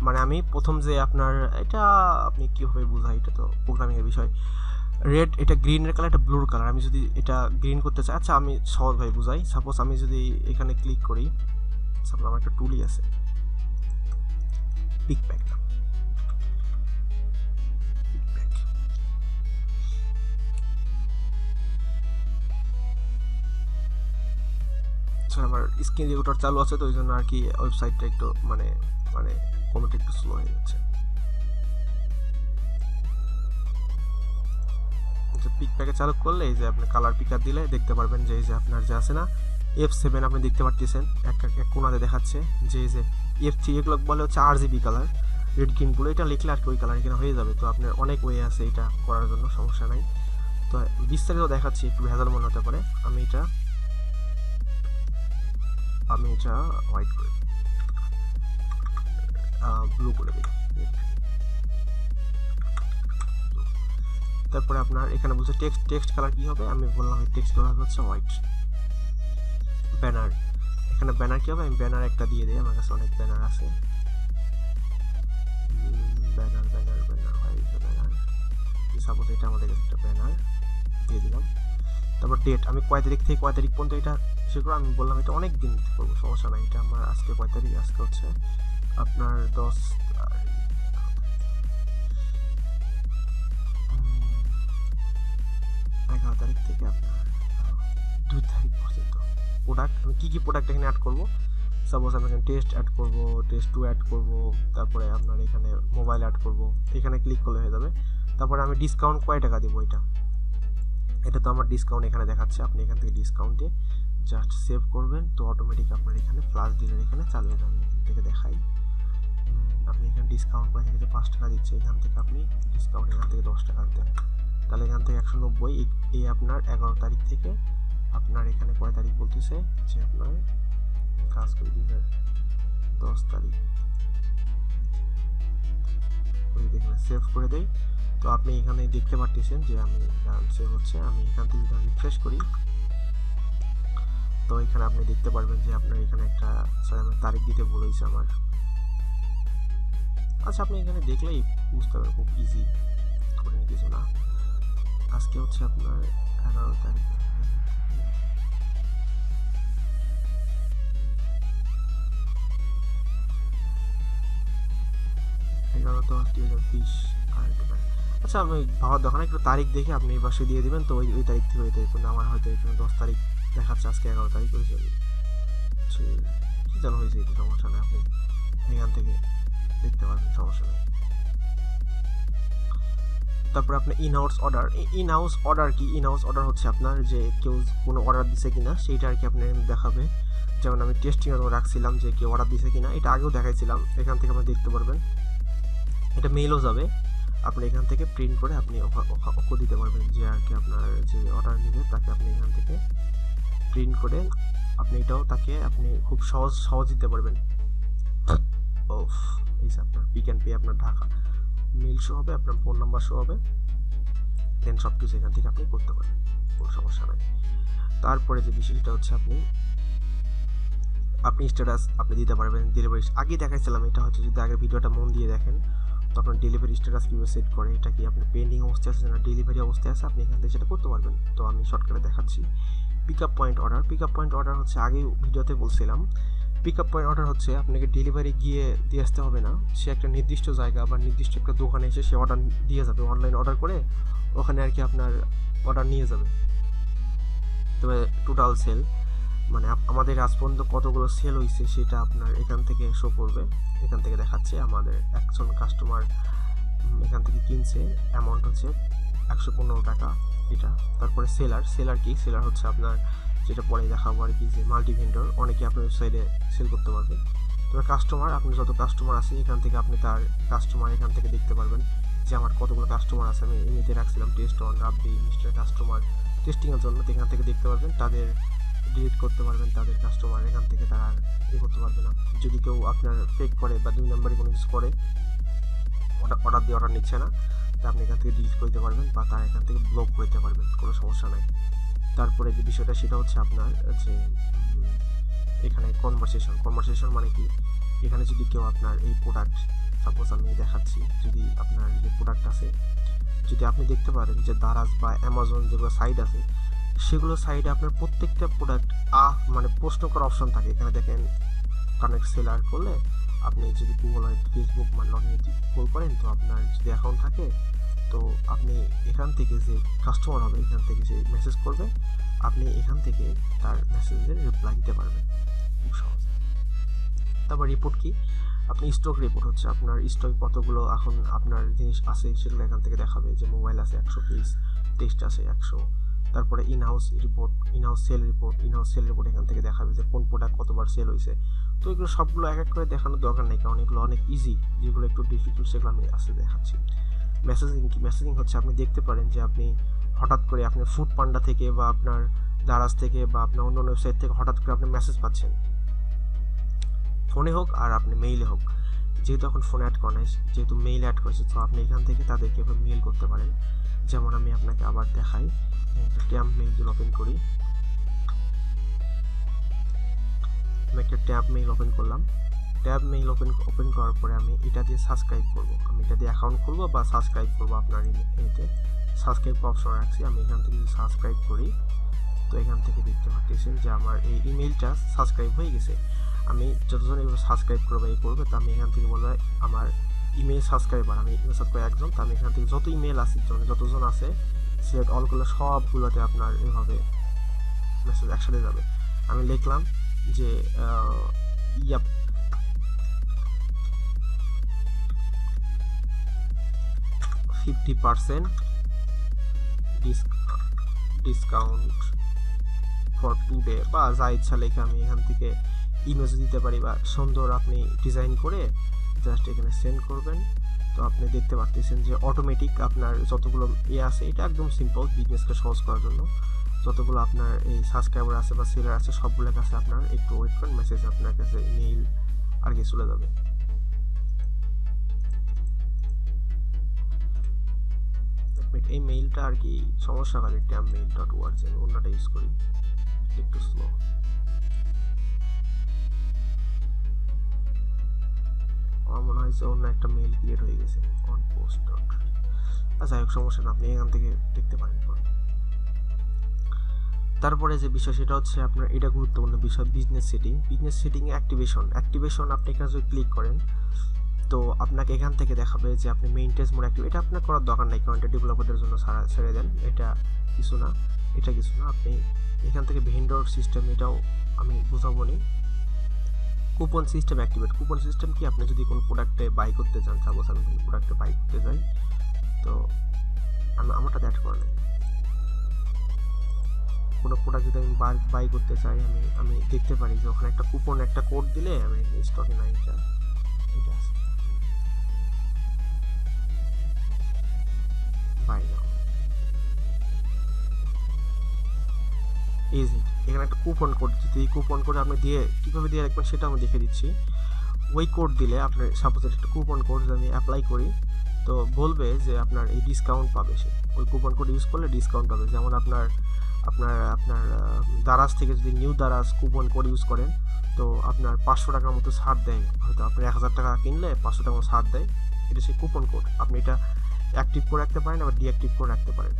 মানে আমি প্রথম যে আপনার এটা আপনি কীভাবে বোঝাই, এটা তো প্রোগ্রামিংয়ের বিষয়। রেড এটা গ্রিনের কালার, এটা ব্লুর কালার। আমি যদি এটা গ্রিন করতে চাই, আচ্ছা আমি সহজভাবে বুঝাই। সাপোজ আমি যদি এখানে ক্লিক করি, সাপোজ আমার একটা টুলই আছে পিকপ্যাক, আমার স্ক্রিন রেকর্ডার চালু আছে, তো ওই জন্য আর কি ওয়েবসাইটটা একটু মানে কমেন্ট একটু স্লো হয়ে যাচ্ছে। পিকপ্যাকে চালু করলে এই যে আপনি কালার পিকার দিলে দেখতে পারবেন যে এই যে আপনার যে আছে না F7, আপনি দেখতে পাচ্ছেন এক কোনাতে দেখাচ্ছে যে এই যে F3, এগুলো বলে হচ্ছে RGB colour, red green blue. এটা লিখলে আর কি ওই কালার এখানে হয়ে যাবে। তো আপনার অনেক ওয়ে আছে এটা করার জন্য, সমস্যা নাই। তো বিস্তারিত দেখাচ্ছি, একটু ভেজাল মনে হতে পারে। আমি এটা হোয়াইট করে ব্লু করে দিই। তারপরে আপনার এখানে বলছে টেক্সট কালার কি হবে, আমি বললাম টেক্সট কালার হচ্ছে হোয়াইট। ব্যানার, এখানে ব্যানার কি হবে, আমি ব্যানার একটা দিয়ে দিই, আমার কাছে অনেক ব্যানার আছে। ব্যানার সাপোজ এটা আমাদের কাছে একটা ব্যানার দিয়ে দিলাম। তারপর ডেট, আমি কয় তারিখ থেকে কয় তারিখ পর্যন্ত এটা সেগুলো আমি বললাম এটা অনেক দিন করবো, সমস্যা নাই। এটা আমার আজকে কয় তারিখ, আজকে হচ্ছে আপনার 11 তারিখ থেকে আপনার 2 তারিখ পর্যন্ত প্রোডাক্ট, আমি কী প্রোডাক্ট এখানে অ্যাড করবো। সাপোজ আমি এখানে টেস্ট অ্যাড করবো, টেস্ট 2 অ্যাড করবো, তারপরে আপনার এখানে মোবাইল অ্যাড করবো। এখানে ক্লিক করলে হয়ে যাবে। তারপরে আমি ডিসকাউন্ট কয় টাকা দেবো, এটা তো আমার ডিসকাউন্ট এখানে দেখাচ্ছে। আপনি এখান থেকে ডিসকাউন্ট দিয়ে জাস্ট সেভ করবেন, তো অটোমেটিক আপনার এখানে ফ্ল্যাশ ডিলের এখানে চালু হয়ে যাবে। এখান থেকে দেখাই, আপনি এখানে ডিসকাউন্ট করে থেকে 5 টাকা দিচ্ছে, এখান থেকে আপনি ডিসকাউন্ট এখান থেকে 10 টাকা দেন, তাহলে এখান থেকে 190। এই আপনার 11 তারিখ থেকে আপনার এখানে কয় তারিখ বলতেছে যে আপনার কাজ করে 10 তারিখ দেখেন সেভ করে দেই। তো আপনি এখানে দেখতে পাচ্ছেন যে আমি সেভ হচ্ছে। আমি এখান থেকে রিফ্রেশ করি, তো এখানে আপনি দেখতে পারবেন যে আপনার এখানে একটা আমার তারিখ দিতে বলেছে আমার। আচ্ছা আপনি এখানে দেখলেই বুঝতে পারবেন, খুব ইজি করে কিছু না। আজকে হচ্ছে আপনার 11 তারিখ, 11/10/2020। আচ্ছা আমি ভাবার দোকানে একটু তারিখ দেখে আপনি এই পাশে দিয়ে দিবেন, তো ওই তারিখ থেকে ওই তারিখ। আমার হয়তো এখানে 10 তারিখ দেখাচ্ছে, আজকে 11 তারিখ হয়েছে, কি যেন হয়েছে, একটু সমস্যা নেই, আপনি এখান থেকে দেখতে পারবেন, সমস্যা নেই। তারপরে আপনার ইনহাউস অর্ডার কি, ইনহাউস অর্ডার হচ্ছে আপনার যে কেউ কোনো অর্ডার দিছে কিনা সেইটা আর কি আপনি দেখাবে। যেমন আমি টেস্টিং এর রাখছিলাম যে কেউ অর্ডার দিছে কিনা, এটা আগেও দেখাইছিলাম। এখান থেকে আপনি দেখতে পারবেন, এটা মেইলও যাবে। আপনি এখান থেকে প্রিন্ট করে আপনি ওকে দিতে পারবেন, যে আর কি আপনার যে অর্ডার নেবে তাকে আপনি এখান থেকে প্রিন্ট করে আপনি এটাও তাকে আপনি খুব সহজ দিতে পারবেন। এই যে আপনার পিক অ্যান্ড পে আপনার ঢাকা মেল শো হবে, আপনার ফোন নাম্বার শো হবে, দেন সব কিছু এখান থেকে আপনি করতে পারবেন, কোনো সমস্যা নাই। তারপরে যে বিষয়টা হচ্ছে আপনি স্ট্যাটাস আপনি দিতে পারবেন। ডেলিভারি আগে দেখাইছিলাম, এটা হচ্ছে যদি আগের ভিডিওটা মন দিয়ে দেখেন তো আপনার ডেলিভারি স্ট্যাটাস কীভাবে সেট করে, এটা কি আপনি পেন্ডিং অবস্থায় আছে না ডেলিভারি অবস্থায় আছে, আপনি এখান থেকে সেটা করতে পারবেন। তো আমি শর্টকাটে দেখাচ্ছি। পিক আপ পয়েন্ট অর্ডার হচ্ছে আগেই ভিডিওতে বলছিলাম। পিক আপ পয়েন্ট অর্ডার হচ্ছে আপনাকে ডেলিভারি গিয়ে দিয়ে আসতে হবে না, সে একটা নির্দিষ্ট জায়গা বা নির্দিষ্ট একটা দোকানে এসে সে অর্ডার দিয়ে যাবে, অনলাইন অর্ডার করে ওখানে আর কি আপনার অর্ডার নিয়ে যাবে। তবে টোটাল সেল মানে আমাদের আজ পর্যন্ত কতগুলো সেল হয়েছে সেটা আপনার এখান থেকে শো করবে। এখান থেকে দেখাচ্ছে আমাদের একজন কাস্টমার এখান থেকে কিনছে, অ্যামাউন্ট হচ্ছে 115 টাকা এটা। তারপরে সেলার কি, সেলার হচ্ছে আপনার যেটা পরে দেখাবো আর কি, যে মাল্টি ভেন্ডর, অনেকে আপনার ওয়েবসাইটে সেল করতে পারবে। তবে কাস্টমার, আপনি যত কাস্টমার আছে এখান থেকে আপনি তার কাস্টমার এখান থেকে দেখতে পারবেন যে আমার কতগুলো কাস্টমার আছে। আমি এমনিতে রাখছিলাম test on, Rabbi, mister customer টেস্টিংয়ের জন্য, এখান থেকে দেখতে পারবেন। তাদের ডিলিট করতে পারবেন, তাদের কাস্টমার এখান থেকে তারা আর করতে পারবে না। যদি কেউ আপনার ফেক করে বা 2 নম্বরে কোনো কিছু করে, অর্ডার দিয়ে অর্ডার নিচ্ছে না, তা আপনি এখান থেকে ডিলিট করতে পারবেন বা তার এখান থেকে ব্লক করতে পারবেন, কোনো সমস্যা নাই। তারপরে যে বিষয়টা সেটা হচ্ছে আপনার যে এখানে কনভারসেশন মানে কি, এখানে যদি কেউ আপনার এই প্রোডাক্ট, সাপোজ আমি দেখাচ্ছি, যদি আপনার যে প্রোডাক্ট আছে, যদি আপনি দেখতে পারেন যে দারাজ বা অ্যামাজন যেগুলো সাইট আছে, সেগুলো সাইডে আপনার প্রত্যেকটা প্রোডাক্ট মানে প্রশ্ন করার অপশন থাকে। এখানে দেখেন কানেক্ট সেলার করলে আপনি যদি গুগল হয় ফেসবুক মানে লগ ইন কল করেন, তো আপনার যদি অ্যাকাউন্ট থাকে, তো আপনি এখান থেকে যে কাস্টমার হবে এখান থেকে যে মেসেজ করবে, আপনি এখান থেকে তার মেসেজের রিপ্লাই দিতে পারবেন খুব সহজে। তারপর রিপোর্ট কি, আপনি স্টক রিপোর্ট হচ্ছে আপনার স্টকে কতগুলো এখন আপনার জিনিস আছে সেগুলো এখান থেকে দেখাবে, যে মোবাইল আছে 100 পিস, টেক্সট আছে 100। তারপরে ইনহাউস সেল রিপোর্ট এখান থেকে দেখাবে যে কোন প্রোডাক্ট কতবার সেল হয়েছে। তো এগুলো সবগুলো এক এক করে দেখানোর দরকার নেই, কারণ এগুলো অনেক ইজি, যেগুলো একটু ডিফিকাল্ট সেগুলো আমি আসলে দেখাচ্ছি। মেসেজিং হচ্ছে আপনি দেখতে পারেন যে আপনি হঠাৎ করে আপনি ফুড পান্ডা থেকে বা আপনার দারাজ থেকে বা আপনার অন্য ওয়েবসাইট থেকে হঠাৎ করে আপনি মেসেজ পাচ্ছেন, ফোনে হোক আর আপনি মেইলে হোক। যেহেতু এখন ফোন অ্যাড করেন, যেহেতু মেইল অ্যাড করেছে, তো আপনি এখান থেকে তাদেরকে মেইল করতে পারেন। যেমন আমি আপনাকে আবার দেখাই, ট্যাম্প মেইল ওপেন করি, আমি একটা ট্যাব মেইল ওপেন করলাম। ট্যাব মেইল ওপেন করার পরে আমি এটা দিয়ে সাবস্ক্রাইব করব, আমি এটা দিয়ে অ্যাকাউন্ট খুলবো বা সাবস্ক্রাইব করবো। আপনার এতে সাবস্ক্রাইব অপশন রাখছি, আমি এখান থেকে যদি সাবস্ক্রাইব করি, তো এখান থেকে দেখতে পাচ্ছেন যে আমার এই ইমেইলটা সাবস্ক্রাইব হয়ে গেছে। আমি যতজন এগুলো সাবস্ক্রাইব করবে তো আমি এখান থেকে বলবো আমার ইমেল সাবস্ক্রাইবার, আমি ইমেল সাবস্ক্রাইব একজন, তো আমি এখান থেকে যত ইমেল আছে যতজন আছে সিলেক্ট অল করলে সবগুলোতে আপনার এভাবে মেসেজ একসাথে যাবে। আমি লিখলাম যে 50% ডিসকাউন্ট ফর টুডে, বা যা ইচ্ছা লেখে আমি এখান থেকে ইমেজ দিতে পারি, বা সুন্দর আপনি ডিজাইন করে জাস্ট এখানে সেন্ড করবেন। তো আপনি দেখতে পাচ্ছেন যে অটোমেটিক আপনার যতগুলো আছে, এটা একদম সিম্পল বিজনেসকে সহজ করার জন্য, যতগুলো আপনার এই সাবস্ক্রাইবার আছে বা সেলার আছে সবগুলোর কাছে আপনার একটু ওয়েট করেন, মেসেজ আপনার কাছে ইমেইল আর কি চলে যাবে। এই মেইলটা আর কি সমস্যা করে, tampmail.org, আমি অন্যটা ইউজ করি, একটু স্লো। আমার মনে হয়েছে অন্য একটা মেইল ক্রিয়েট হয়ে গেছে অন পোস্ট ডট। আচ্ছা, যাই হোক, সমস্যা না, আপনি এখান থেকে দেখতে পারেন। তারপরে যে বিষয় সেটা হচ্ছে আপনার এটা গুরুত্বপূর্ণ বিষয়, বিজনেস সেটিংয়ে অ্যাক্টিভেশন আপনি এখানে যদি ক্লিক করেন, তো আপনাকে এখান থেকে দেখাবে যে আপনি মেইনটেজ মোড অ্যাক্টিভ, এটা আপনার করার দরকার নেই, কারণ এটা ডেভেলপারদের জন্য ছেড়ে দেন, এটা কিছু না। আপনি এখান থেকে ভেন্ডর সিস্টেম, এটাও আমি বুঝাবো নি। Coupon system activate, coupon system কি, আপনি যদি কোনো প্রোডাক্টে বাই করতে চান, সাপোজ আমি কোনো প্রোডাক্টে বাই করতে চাই, তো আমারটা অ্যাড করা নেই, কোনো প্রোডাক্ট যদি আমি বাই করতে চাই, আমি দেখতে পারি যে ওখানে একটা কুপন, একটা কোড দিলে আমি স্টকে নাই, এটা আছে বাই নাও ইজি। এখানে একটা কুপন কোড, যদি এই কুপন কোড আপনি দিয়ে কীভাবে দিয়ে রাখবেন সেটা আমি দেখে দিচ্ছি। ওই কোড দিলে আপনার সাপোজ একটা কুপন কোড যদি আমি অ্যাপ্লাই করি, তো বলবে যে আপনার এই ডিসকাউন্ট পাবে, সে ওই কুপন কোড ইউজ করলে ডিসকাউন্ট পাবে। যেমন আপনার দারাজ থেকে যদি new Daraz coupon code use করেন, তো আপনার 500 টাকার মতো ছাড় দেয়, হয়তো আপনার 1000 টাকা কিনলে 500 টাকা মতো ছাড় দেয়, এটা সেই কুপন কোড। আপনি এটা অ্যাক্টিভ করে রাখতে পারেন, আবার ডিঅ্যাক্টিভ করে রাখতে পারেন।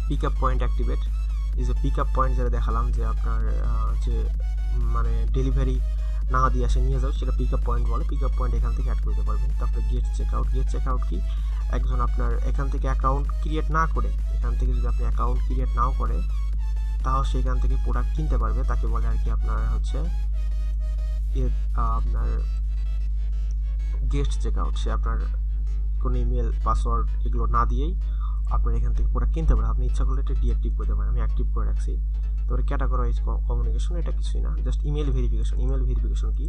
পিক আপ পয়েন্ট অ্যাক্টিভেট, এই যে পিক আপ পয়েন্ট যেটা দেখালাম, যে আপনার যে মানে ডেলিভারি না দিয়ে আসে নিয়ে যাও, সেটা পিক আপ পয়েন্ট বলে। পিক আপ পয়েন্ট এখান থেকে অ্যাড করতে পারবেন। তারপরে গেট চেক আউট কি, একজন আপনার এখান থেকে অ্যাকাউন্ট ক্রিয়েট না করে, এখান থেকে যদি আপনি অ্যাকাউন্ট ক্রিয়েট নাও করে, তাও সেখান থেকে প্রোডাক্ট কিনতে পারবে, তাকে বলে আর কি আপনার হচ্ছে আপনার গেস্ট চেক আউট। সে আপনার কোনো ইমেল পাসওয়ার্ড এগুলো না দিয়েই আপনার এখান থেকে প্রোডাক্ট কিনতে পারেন। আপনি ইচ্ছা করলে এটা ডিঅ্যাক্টিভ করতে পারেন, আমি অ্যাক্টিভ করে রাখছি। তারপরে ক্যাটাগরাইজ কমিউনিকেশন, এটা কিছুই না, just email verification. Email verification কি,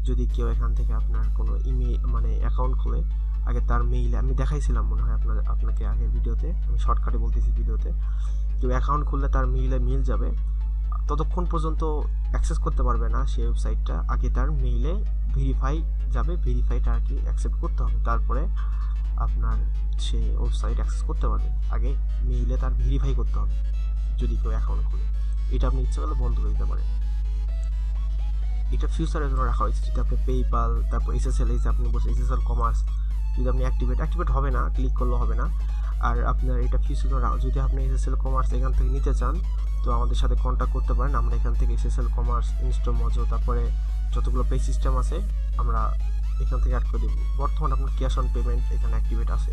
যদি কেউ এখান থেকে আপনার কোনো ইমেল মানে অ্যাকাউন্ট খুলে, আগে তার মেইলে আমি দেখাইছিলাম মনে হয় আপনাকে আগের ভিডিওতে, আমি শর্টকাটে বলতেছি ভিডিওতে, কেউ অ্যাকাউন্ট খুললে তার মেইল যাবে, ততক্ষণ পর্যন্ত অ্যাক্সেস করতে পারবে না সেই ওয়েবসাইটটা, আগে তার মেইলে ভেরিফাই যাবে, ভেরিফাইটা আর কি অ্যাকসেপ্ট করতে হবে, তারপরে আপনার সে ওয়েবসাইট অ্যাক্সেস করতে পারবে। আগে মেইলে তার ভেরিফাই করতে হবে যদি কেউ অ্যাকাউন্ট খুলে। এটা আপনি ইচ্ছা করলে বন্ধ করে দিতে পারেন। এটা ফিউচারের জন্য রাখা হয়েছে। যদি আপনি পেইপাল, তারপর SSL, এই যে আপনি বলছেন SSL কমার্স, যদি আপনি অ্যাক্টিভেট হবে না, ক্লিক করলে হবে না। আর আপনার এটা ফিউচার জন্য, যদি আপনি SSL কমার্স এখান থেকে নিতে চান তো আমাদের সাথে কন্ট্যাক্ট করতে পারেন। আমরা এখান থেকে SSL কমার্স, ইনস্টল মজো, তারপরে যতগুলো পে সিস্টেম আছে আমরা এখান থেকে অ্যাড করে দেবো। বর্তমানে আপনার ক্যাশ অন পেমেন্ট এখানে অ্যাক্টিভেট আছে।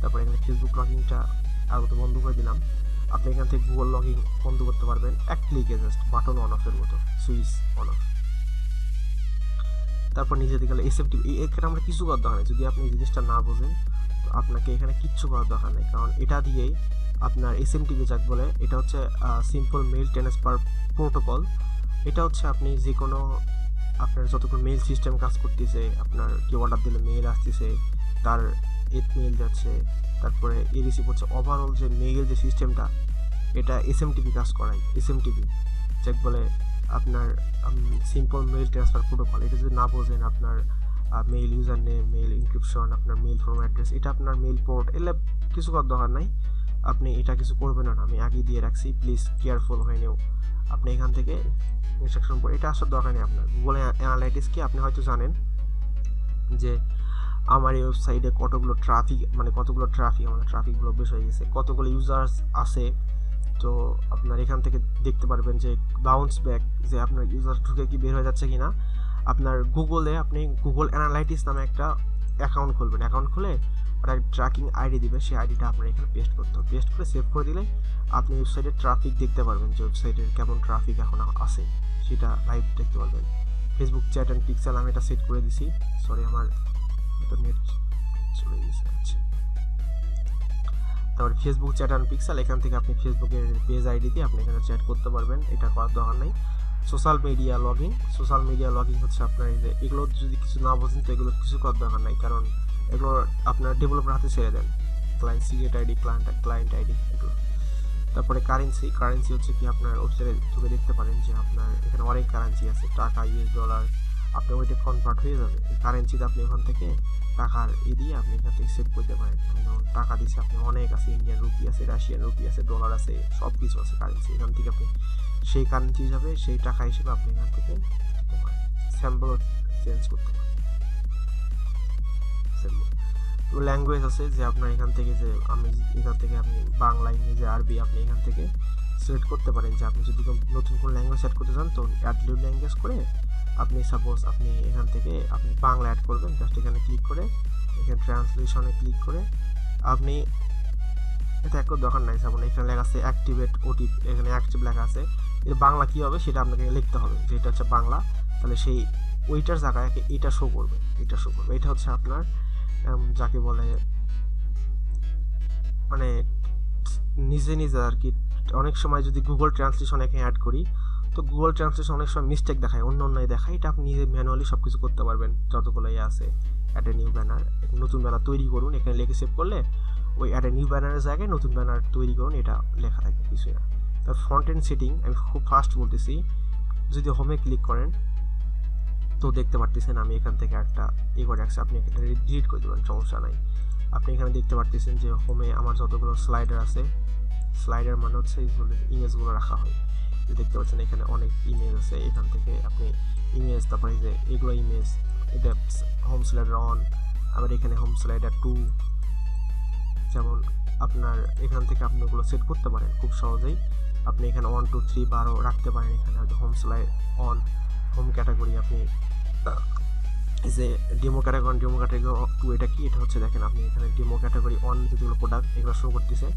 তারপরে এখানে ফেসবুক লগইনটা আগত বন্ধ করে দিলাম। আপনি এখান থেকে গুগল লগইন বন্ধ করতে পারবেন এক ক্লিকে, জাস্ট বাটন অন অফের মতো, সুইচ অন অফ। তারপর নিচে দিকে SMTP, এখানে আমরা কিছু করার দরকার নেই। যদি আপনি এই জিনিসটা না বোঝেন তো আপনাকে এখানে কিচ্ছু করার দরকার নেই, কারণ এটা দিয়েই আপনার SMTP যাক বলে, এটা হচ্ছে সিম্পল মেল ট্রান্সফার প্রোটোকল। এটা হচ্ছে আপনি যে কোনো আপনার যতক্ষণ মেল সিস্টেম কাজ করতেছে, আপনার কেউ অর্ডার দিলে মেল আসতেছে, তার মেল যাচ্ছে, তারপরে এই রিসিভ হচ্ছে, ওভারঅল যে মেইল যে সিস্টেমটা, এটা SMTP কাজ করায়। SMTP যাক বলে আপনার সিম্পল মেল ট্রান্সফার প্রোটোকল। এটা যদি না বোঝেন, আপনার mail user name, mail inscription, আপনার মেইল ফর্ম অ্যাড্রেস, এটা আপনার মেইল পোর্ট, এলে কিছু করার দরকার নাই। আপনি এটা কিছু করবেন না, আমি আগে দিয়ে রাখছি, প্লিজ কেয়ারফুল হয়ে নেও। আপনি এখান থেকে ইনস্ট্রাকশন পড়ে, এটা আসার দরকার নেই আপনার। গুগল অ্যানালাইটিক্স কি আপনি হয়তো জানেন যে আমার এই ওয়েবসাইটে কতগুলো ট্রাফিক আমাদের ট্রাফিকগুলো বেশ হয়ে গেছে, কতগুলো ইউজার্স আছে। তো আপনার এখান থেকে দেখতে পারবেন যে বাউন্স ব্যাক, যে আপনার ইউজার ঢুকে কি বের হয়ে যাচ্ছে কিনা। আপনার গুগলে আপনি গুগল অ্যানালাইটিক্স নামে একটা অ্যাকাউন্ট খুলবেন, অ্যাকাউন্ট খুলে ওটা ট্র্যাকিং আইডি দিবে, সেই আইডিটা আপনার এখানে পেস্ট করতে হবে। পেস্ট করে সেভ করে দিলে আপনি ওয়েবসাইটের ট্রাফিক দেখতে পারবেন, যে ওয়েবসাইটের কেমন ট্রাফিক এখন আছে সেটা লাইভ দেখতে পারবেন। ফেসবুক চ্যাট অ্যান্ড পিক্সেল আমি এটা সেট করে দিছি, সরি আমার নেট চলে গেছে। আচ্ছা, তারপরে ফেসবুক চ্যাট অ্যান্ড পিক্সেল, এখান থেকে আপনি ফেসবুকের পেজ আইডি দিয়ে আপনি এখানে চ্যাট করতে পারবেন, এটা করার দরকার নেই। সোশ্যাল মিডিয়া লগইন হচ্ছে আপনার এই যে, এগুলো যদি কিছু না বোঝেন তো এগুলো কিছু করার দরকার নাই, কারণ এগুলো আপনার ডেভেলপার হাতে ছেড়ে দেন। Client secret ID, client ID, এগুলো। তারপরে কারেন্সি হচ্ছে কি, আপনার ওয়েবসাইটে ঢুকে দেখতে পারেন যে আপনার এখানে অনেক কারেন্সি আছে, টাকা, US ডলার, আপনি ওইটা কনভার্ট হয়ে যাবে। এই কারেন্সিতে আপনি ওখান থেকে টাকার দিয়ে আপনি এখান থেকে সেভ করতে পারেন। টাকা দিচ্ছে আপনি অনেক আছে, ইন্ডিয়ান রুপি আছে, রাশিয়ান রুপি আছে, ডলার আছে, সব কিছু আছে কারেন্সি। এখান থেকে আপনি সেই কারেন্সি হিসাবে, সেই টাকা হিসেবে আপনি এখান থেকে দিতে পারেন, স্যাম্পল চেঞ্জ করতে পারেন। তো ল্যাঙ্গুয়েজ আছে যে আপনার এখান থেকে, যে আপনি বাংলা, ইংরেজি, আরবি আপনি এখান থেকে সিলেক্ট করতে পারেন। যে আপনি যদি নতুন কোনো ল্যাঙ্গুয়েজ অ্যাড করতে চান তো অ্যাড নিউ ল্যাঙ্গুয়েজ করে আপনি সাপোজ আপনি এখান থেকে আপনি বাংলা অ্যাড করবেন, জাস্ট এখানে ক্লিক করে এখানে ট্রান্সলেশনে ক্লিক করে আপনি, এটা একটু দরকার নাই, সাপোজ এখানে লেখা আছে অ্যাক্টিভেট ওটিপি, এখানে অ্যাক্টিভ লেখা আছে, এর বাংলা কী হবে সেটা আপনাকে লিখতে হবে, যে এটা হচ্ছে বাংলা, তাহলে সেই ওইটার জায়গায় এটা শো করবে। এটা হচ্ছে আপনার যাকে বলে মানে নিজে আর কি। অনেক সময় যদি গুগল ট্রান্সলেশন এখানে অ্যাড করি তো গুগল ট্রান্সলেশন অনেক সময় মিস্টেক দেখায়, অন্য দেখায়, এটা আপনি নিজে ম্যানুয়ালি সব কিছু করতে পারবেন। যতগুলো আছে, অ্যাড এ নিউ ব্যানার, নতুন ব্যানার তৈরি করুন, এখানে লিখে সেভ করলে ওই অ্যাড এ নিউ ব্যানারের জায়গায় নতুন ব্যানার তৈরি করুন, এটা লেখা থাকবে, কিছুই না। তার ফ্রন্ট এন্ড সেটিং আমি খুব ফাস্ট বলতেছি, যদি হোমে ক্লিক করেন তো দেখতে পারতেছেন আমি এখান থেকে একটা করে রাখছি, আপনি এখানে ডিলিট করে দেবেন, সমস্যা নাই। আপনি এখানে দেখতে পারতেছেন যে হোমে আমার যতগুলো স্লাইডার আছে, স্লাইডার মানে হচ্ছে ইমেজগুলো রাখা হয়, দেখতে পাচ্ছেন এখানে অনেক ইমেজ আছে। এখান থেকে আপনি ইমেজ, তারপরে যে এগুলো ইমেজ, এটা হোম স্লাইডার 1, আবার এখানে হোম স্লাইডার 2, যেমন আপনার এখান থেকে আপনি ওগুলো সেট করতে পারেন খুব সহজেই। আপনি এখানে 1 2 3 12 রাখতে পারেন। এখানে home slide on, home category, আপনি এই যে ডেমো ক্যাটাগরি 2, এটা কি, এটা হচ্ছে দেখেন আপনি এখানে ডেমো ক্যাটাগরি 1 যেগুলো প্রোডাক্ট এগুলো শো করতেছে,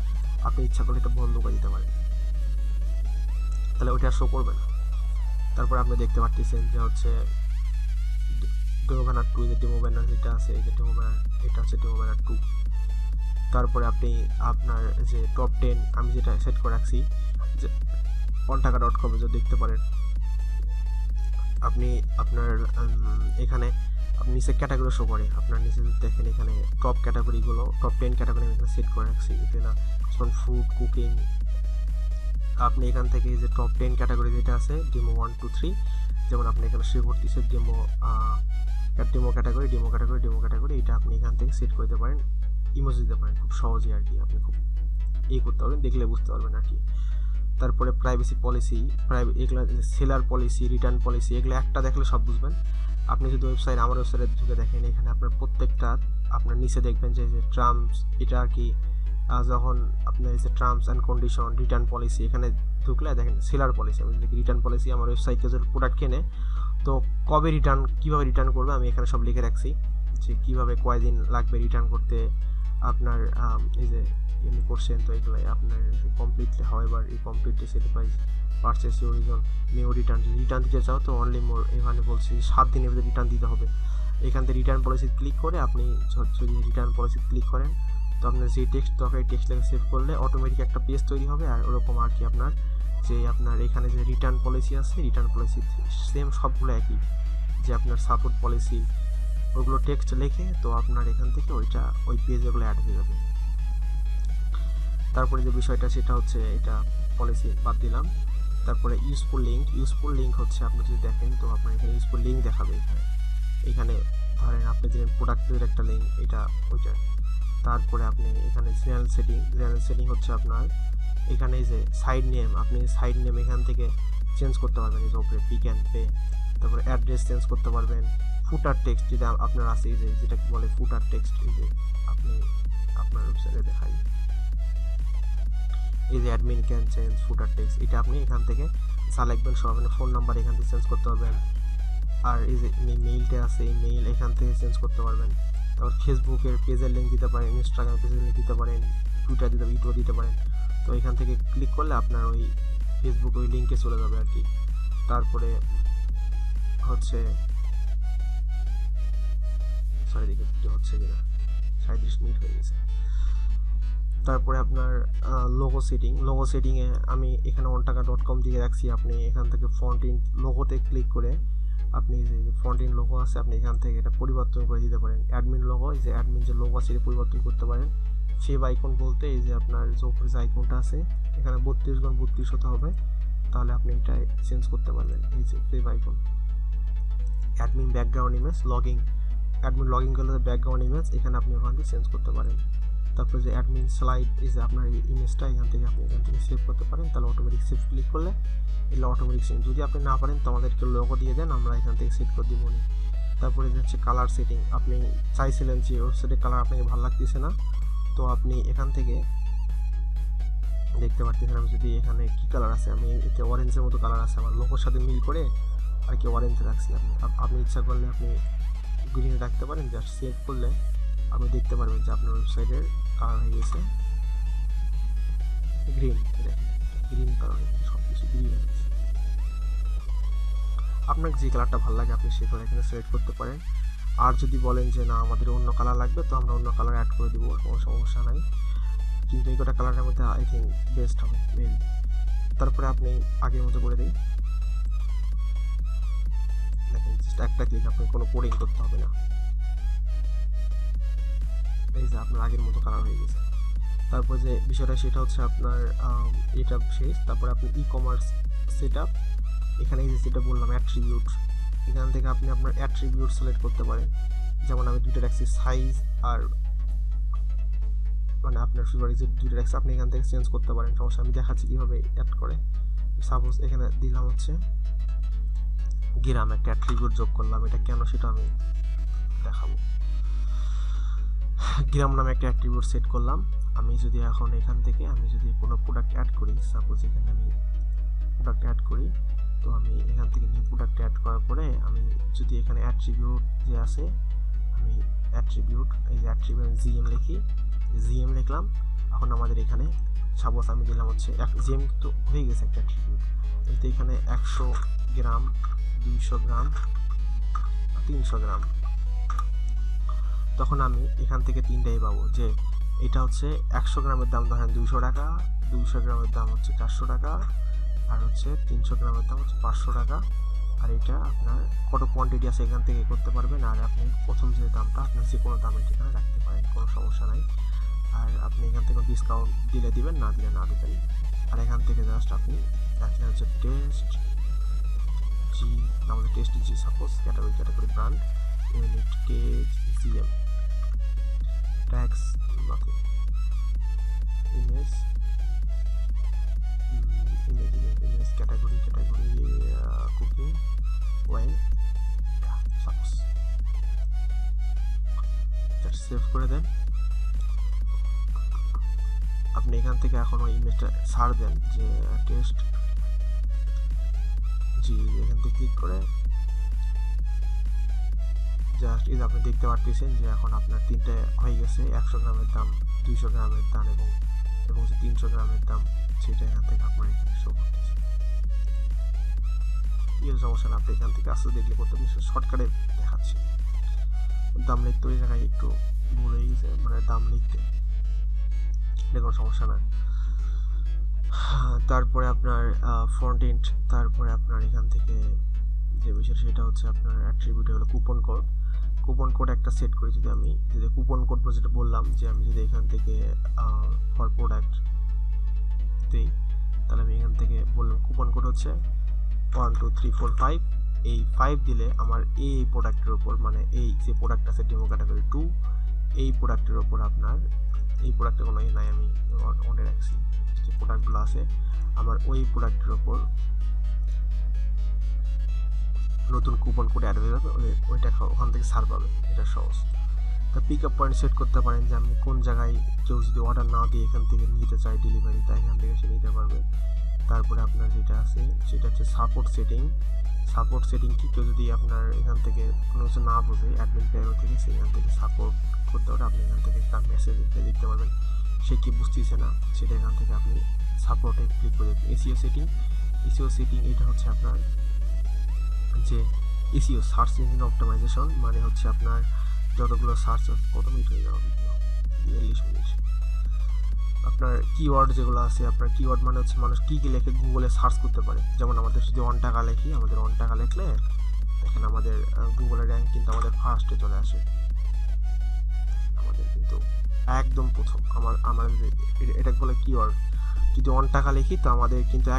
আপনি ইচ্ছা করলে এটা বন্ধ করে দিতে পারেন, তাহলে ওইটা শো করবে না। তারপরে আপনি দেখতে পাচ্ছেন যে হচ্ছে ডেমো ব্যানার 2, যে ডেমো ব্যানার যেটা আছে, এই যে ডেমো ব্যানার, এটা হচ্ছে ডেমো ব্যানার 2। তারপরে আপনি আপনার যে টপ 10 আমি যেটা সেট করে রাখছি যে ontaka.com যদি দেখতে পারেন আপনি আপনার এখানে আপনি নিচে ক্যাটাগরি শো করে আপনার নিচে দেখেন এখানে টপ ক্যাটাগরিগুলো টপ 10 ক্যাটাগরি আমি এখানে সেট করে রাখছি এখানে যেমন ফুড কুকিং আপনি এখান থেকে যে টপ 10 ক্যাটাগরি যেটা আছে ডেমো 1 2 3 যেমন আপনি এখানে সে করতেছে ডেমো ক্যাটাগরি এটা আপনি এখান থেকে সেট করতে পারেন ইমোজি দিতে পারেন খুব সহজেই আর কি আপনি খুব করতে পারবেন দেখলে বুঝতে পারবেন আর কি তারপরে প্রাইভেসি পলিসি এগুলো সেলার পলিসি রিটার্ন পলিসি এগুলো একটা দেখলে সব বুঝবেন আপনি যদি আমার ওয়েবসাইটে ঢুকে দেখেন এখানে আপনার প্রত্যেকটা আপনার নিচে দেখবেন যে টার্মস এটা আর কি যখন আপনার যে terms and condition return policy এখানে ঢুকলে দেখেন সেলার পলিসি আমি যদি রিটার্ন পলিসি আমার ওয়েবসাইটে যদি প্রোডাক্ট কেনে তো কবে কীভাবে রিটার্ন করবে আমি এখানে সব লিখে রাখছি যে কীভাবে কয়দিন লাগবে রিটার্ন করতে আপনার এই যে এমনি করছেন তো এগুলাই আপনার কমপ্লিটলি হাউএভার কমপ্লিটলি সেটিফাইজ পারচেস ইউর রিজন মেও রিটার্ন যদি রিটার্ন দিতে চাও তো অনলি মোর এখানে বলছি 7 দিনের ভিতরে রিটার্ন দিতে হবে এখান থেকে রিটার্ন পলিসি ক্লিক করে আপনি যদি রিটার্ন পলিসি ক্লিক করেন তো আপনার যে টেক্সট দরকার টেক্সট লেখা সেভ করলে অটোমেটিক একটা পেজ তৈরি হবে আর ওরকম আর কি আপনার যে আপনার এখানে যে রিটার্ন পলিসি আছে রিটার্ন পলিসি সেম সবগুলো একই যে আপনার সাপোর্ট পলিসি ওগুলো টেক্সট লিখে তো আপনার এখান থেকে ওই পেজ ওগুলো অ্যাড হয়ে যাবে তারপরে যে বিষয়টা সেটা হচ্ছে এটা পলিসি বাদ দিলাম তারপরে ইউজফুল লিঙ্ক হচ্ছে আপনি যদি দেখেন তো আপনার এখানে ইউজফুল লিঙ্ক দেখাবে এখানে ধরেন আপনি দিলেন প্রোডাক্টের একটা লিঙ্ক এটা ওইটা তারপরে আপনি এখানে জেনারেল সেটিং হচ্ছে আপনার এখানে যে সাইড নেম আপনি সাইড নেম এখান থেকে চেঞ্জ করতে পারবেন এই যে উপরে পিক অ্যান্ড পে তারপরে অ্যাড্রেস চেঞ্জ করতে পারবেন ফুটার টেক্সট যেটা আপনার আছে এই যে যেটাকে বলে ফুটার টেক্সট এই যে আপনি আপনার ওয়েবসাইটে দেখাই এই যে admin can change footer text এটা আপনি এখান থেকে যা লিখবেন সব আপনার ফোন নাম্বার এখান থেকে চেঞ্জ করতে পারবেন আর এই যে মেইলটা আছে এই মেইল এখান থেকে চেঞ্জ করতে পারবেন তারপর ফেসবুকের পেজের লিঙ্ক দিতে পারেন ইনস্টাগ্রাম পেজের লিঙ্ক দিতে পারেন টুইটার ইউটিউব দিতে পারেন তো এখান থেকে ক্লিক করলে আপনার ওই ফেসবুক ওই লিঙ্কে চলে যাবে আর কি তারপরে হচ্ছে দেখে হচ্ছে কিনা 37 মিনিট হয়ে গেছে তারপরে আপনার লোগো সেটিংয়ে আমি এখানে ontaka.com দিয়ে রাখছি আপনি এখান থেকে ফন্ট-ইন লোগোতে ক্লিক করে আপনি যে ফন্ট-ইন লোগো আছে আপনি এখান থেকে এটা পরিবর্তন করে দিতে পারেন অ্যাডমিন লোগো এই যে অ্যাডমিন যে লোগো আছে এটা পরিবর্তন করতে পারেন সেভ আইকন বলতে এই যে আপনার যে উপরে যে আইকনটা আছে এখানে 32x32 হতে হবে তাহলে আপনি এটা চেঞ্জ করতে পারবেন এই যে save icon admin background image admin login করলে ব্যাকগ্রাউন্ড ইমেজ এখানে আপনি ওখান থেকে চেঞ্জ করতে পারেন তারপরে যে অ্যাডমিন স্লাইড এই যে আপনার এই ইমেজটা এখান থেকে সেভ করতে পারেন তাহলে অটোমেটিক সেভ ক্লিক করলে এগুলো অটোমেটিক সেভ যদি আপনি না পারেন তো আমাদেরকে লোগো দিয়ে দেন আমরা এখান থেকে সেট করে দিব তারপরে যে হচ্ছে কালার সেটিং আপনি চাইছিলেন যে ওয়েবসাইটের কালার আপনাকে ভালো লাগতেছে না তো আপনি এখান থেকে দেখতে পাচ্ছেন আমি যদি এখানে কি কালার আছে আমি এতে অরেঞ্জের মতো কালার আছে আমার লোগোর সাথে মিল করে আর কি অরেঞ্জ রাখছি আপনি ইচ্ছা করলে আপনি গ্রিনে রাখতে পারেন জাস্ট সেভ করলে আপনি দেখতে পারবেন যে আপনার ওয়েবসাইটের কালার হয়ে গেছে গ্রিন কালার সব কিছু গ্রিন হয়ে গেছে আপনার যে কালারটা ভালো লাগে আপনি সেই কালার এখানে সিলেক্ট করতে পারেন আর যদি বলেন যে না আমাদের অন্য কালার লাগবে তো আমরা অন্য কালার অ্যাড করে দেবো কোনো সমস্যা নাই কিন্তু এই কটা কালারের মধ্যে আই থিঙ্ক বেস্ট হবে মেবি তারপরে আপনি আগের মতো করে দিই দেখেন জাস্ট একটা ক্লিক আপনি কোনো কোডিং করতে হবে না এই যে আপনার আগের মতো কালার হয়ে গেছে তারপর যে বিষয়টা সেটা হচ্ছে আপনার এটা শেষ তারপরে আপনি ই-কমার্স সেটআপ এখানে এই যে যেটা বললাম অ্যাট্রিবিউট এখান থেকে আপনি আপনার অ্যাট্রিবিউট সিলেক্ট করতে পারেন যেমন আমি দুইটা রাখছি সাইজ আর মানে আপনার ফেভারিট যে দুইটা রাখছি আপনি এখান থেকে চেঞ্জ করতে পারেন সমস্যা আমি দেখাচ্ছি কীভাবে অ্যাড করে সাপোজ এখানে দিলাম হচ্ছে গ্রাম একটা অ্যাট্রিবিউট যোগ করলাম এটা কেন সেটা আমি দেখাবো গ্রাম নামে একটা অ্যাট্রিবিউট সেট করলাম আমি যদি এখন এখান থেকে আমি যদি কোনো প্রোডাক্ট অ্যাড করি সাপোজ এখানে আমি প্রোডাক্ট অ্যাড করি তো আমি এখান থেকে নিউ প্রোডাক্ট অ্যাড করার পরে আমি যদি এখানে অ্যাট্রিবিউট যে আছে আমি অ্যাট্রিবিউট এই যে অ্যাট্রিবিউট জিএম লিখি জিএম লিখলাম এখন আমাদের এখানে সাপোজ আমি দিলাম হচ্ছে জিএম তো হয়ে গেছে একটা অ্যাট্রিবিউট কিন্তু এখানে 100 গ্রাম 200 গ্রাম 300 গ্রাম তখন আমি এখান থেকে তিনটাই পাবো যে এটা হচ্ছে 100 গ্রামের দাম ধরেন 200 টাকা, 200 গ্রামের দাম হচ্ছে 400 টাকা, আর হচ্ছে 300 গ্রামের দাম হচ্ছে 500 টাকা। আর এটা আপনার কত কোয়ান্টিটি আছে এখান থেকে করতে পারবেন। আর আপনি প্রথম যে দামটা আপনি যে কোনো দামের ঠিকানা রাখতে পারেন, কোনো সমস্যা নাই। আর আপনি এখান থেকে ডিসকাউন্ট দিলে দিবেন, না দিলে না দিবেন। আর এখান থেকে জাস্ট আপনি রাখলেন হচ্ছে টেস্ট জি, আমাদের টেস্ট জি, সাপোজ ক্যাটাগরি ব্র্যান্ড, ইউনিট কেজ GM, tax nothing, image category cooking oil, suppose save করে দেন। আপনি এখান থেকে এখন ওই ইমেজটা ছাড় দেন যে টেস্ট জি, এখান থেকে ক্লিক করে জাস্ট এই আপনি দেখতে পাচ্ছেন যে এখন আপনার তিনটে হয়ে গেছে, 100 গ্রামের দাম, 200 গ্রামের দাম এবং যে 300 গ্রামের দাম সেটা এখান থেকে আপনার এখানে শো করতেছে। এই সমস্যা না, আপনি এখান থেকে আস্তে দেখলে করতে পারেন। শর্টকাটে দেখাচ্ছি, দাম লিখতে ওই জায়গায় একটু ভুল হয়ে গেছে, মানে দাম লিখতে, এটা কোনো সমস্যা না। তারপরে আপনার ফ্রন্ট এন্ড, তারপরে আপনার এখান থেকে যে বিষয়টা সেটা হচ্ছে আপনার অ্যাট্রিবিউট হলো কুপন কোড একটা সেট করি। যদি কুপন কোড যেটা বললাম যে আমি যদি এখান থেকে ফর প্রোডাক্ট দিই, তাহলে আমি এখান থেকে বললাম কুপন কোড হচ্ছে 1 2 3 4 5। এই 5 দিলে আমার এই প্রোডাক্টের ওপর, মানে এই যে প্রোডাক্ট আছে ডেমো ক্যাটাগরি 2, এই প্রোডাক্টের ওপর আপনার এই প্রোডাক্টে কোনো নাই, আমি অনে রাখছি যে প্রোডাক্টগুলো আছে আমার ওই প্রোডাক্টের ওপর নতুন কুপন কোড অ্যাড হয়ে যাবে, ওইটা ওখান থেকে ছাড় পাবে। এটা সহজ। তা পিক আপ পয়েন্ট সেট করতে পারেন যে আমি কোন জায়গায় কেউ যদি অর্ডার না দিয়ে এখান থেকে নিতে চাই ডেলিভারি, তা এখান থেকে সে নিতে পারবে। তারপরে আপনার যেটা আছে সেটা হচ্ছে সাপোর্ট সেটিং কি, কেউ যদি আপনার এখান থেকে কোনো কিছু না বোঝে অ্যাডমিন প্যানেল থেকে সেখান থেকে সাপোর্ট করতে পারে, আপনি এখান থেকে একটা মেসেজ দেখতে পারবেন সে কি বুঝতেছে না, সেটা এখান থেকে আপনি সাপোর্টে ক্লিক করে দেবেন। এসইও সেটিং এটা হচ্ছে আপনার যে এসইও সার্চ ইঞ্জিন অপটিমাইজেশন, মানে হচ্ছে আপনার যতগুলো সার্চ, কত মিনিট হয়ে যাবে, 42 মিনিট। আপনার কিওয়ার্ড যেগুলো আছে, আপনার কিওয়ার্ড মানে হচ্ছে মানুষ কী লেখে গুগলে সার্চ করতে পারে। যেমন আমাদের যদি 1 টাকা লিখি, আমাদের 1 টাকা লিখলে দেখেন আমাদের গুগলের র্যাঙ্ক কিন্তু আমাদের ফার্স্টে চলে আসে, আমাদের কিন্তু একদম প্রথম। আমাদের এটা বলে কিওয়ার্ড। যদি 1 টাকা লিখি তো আমাদের কিন্তু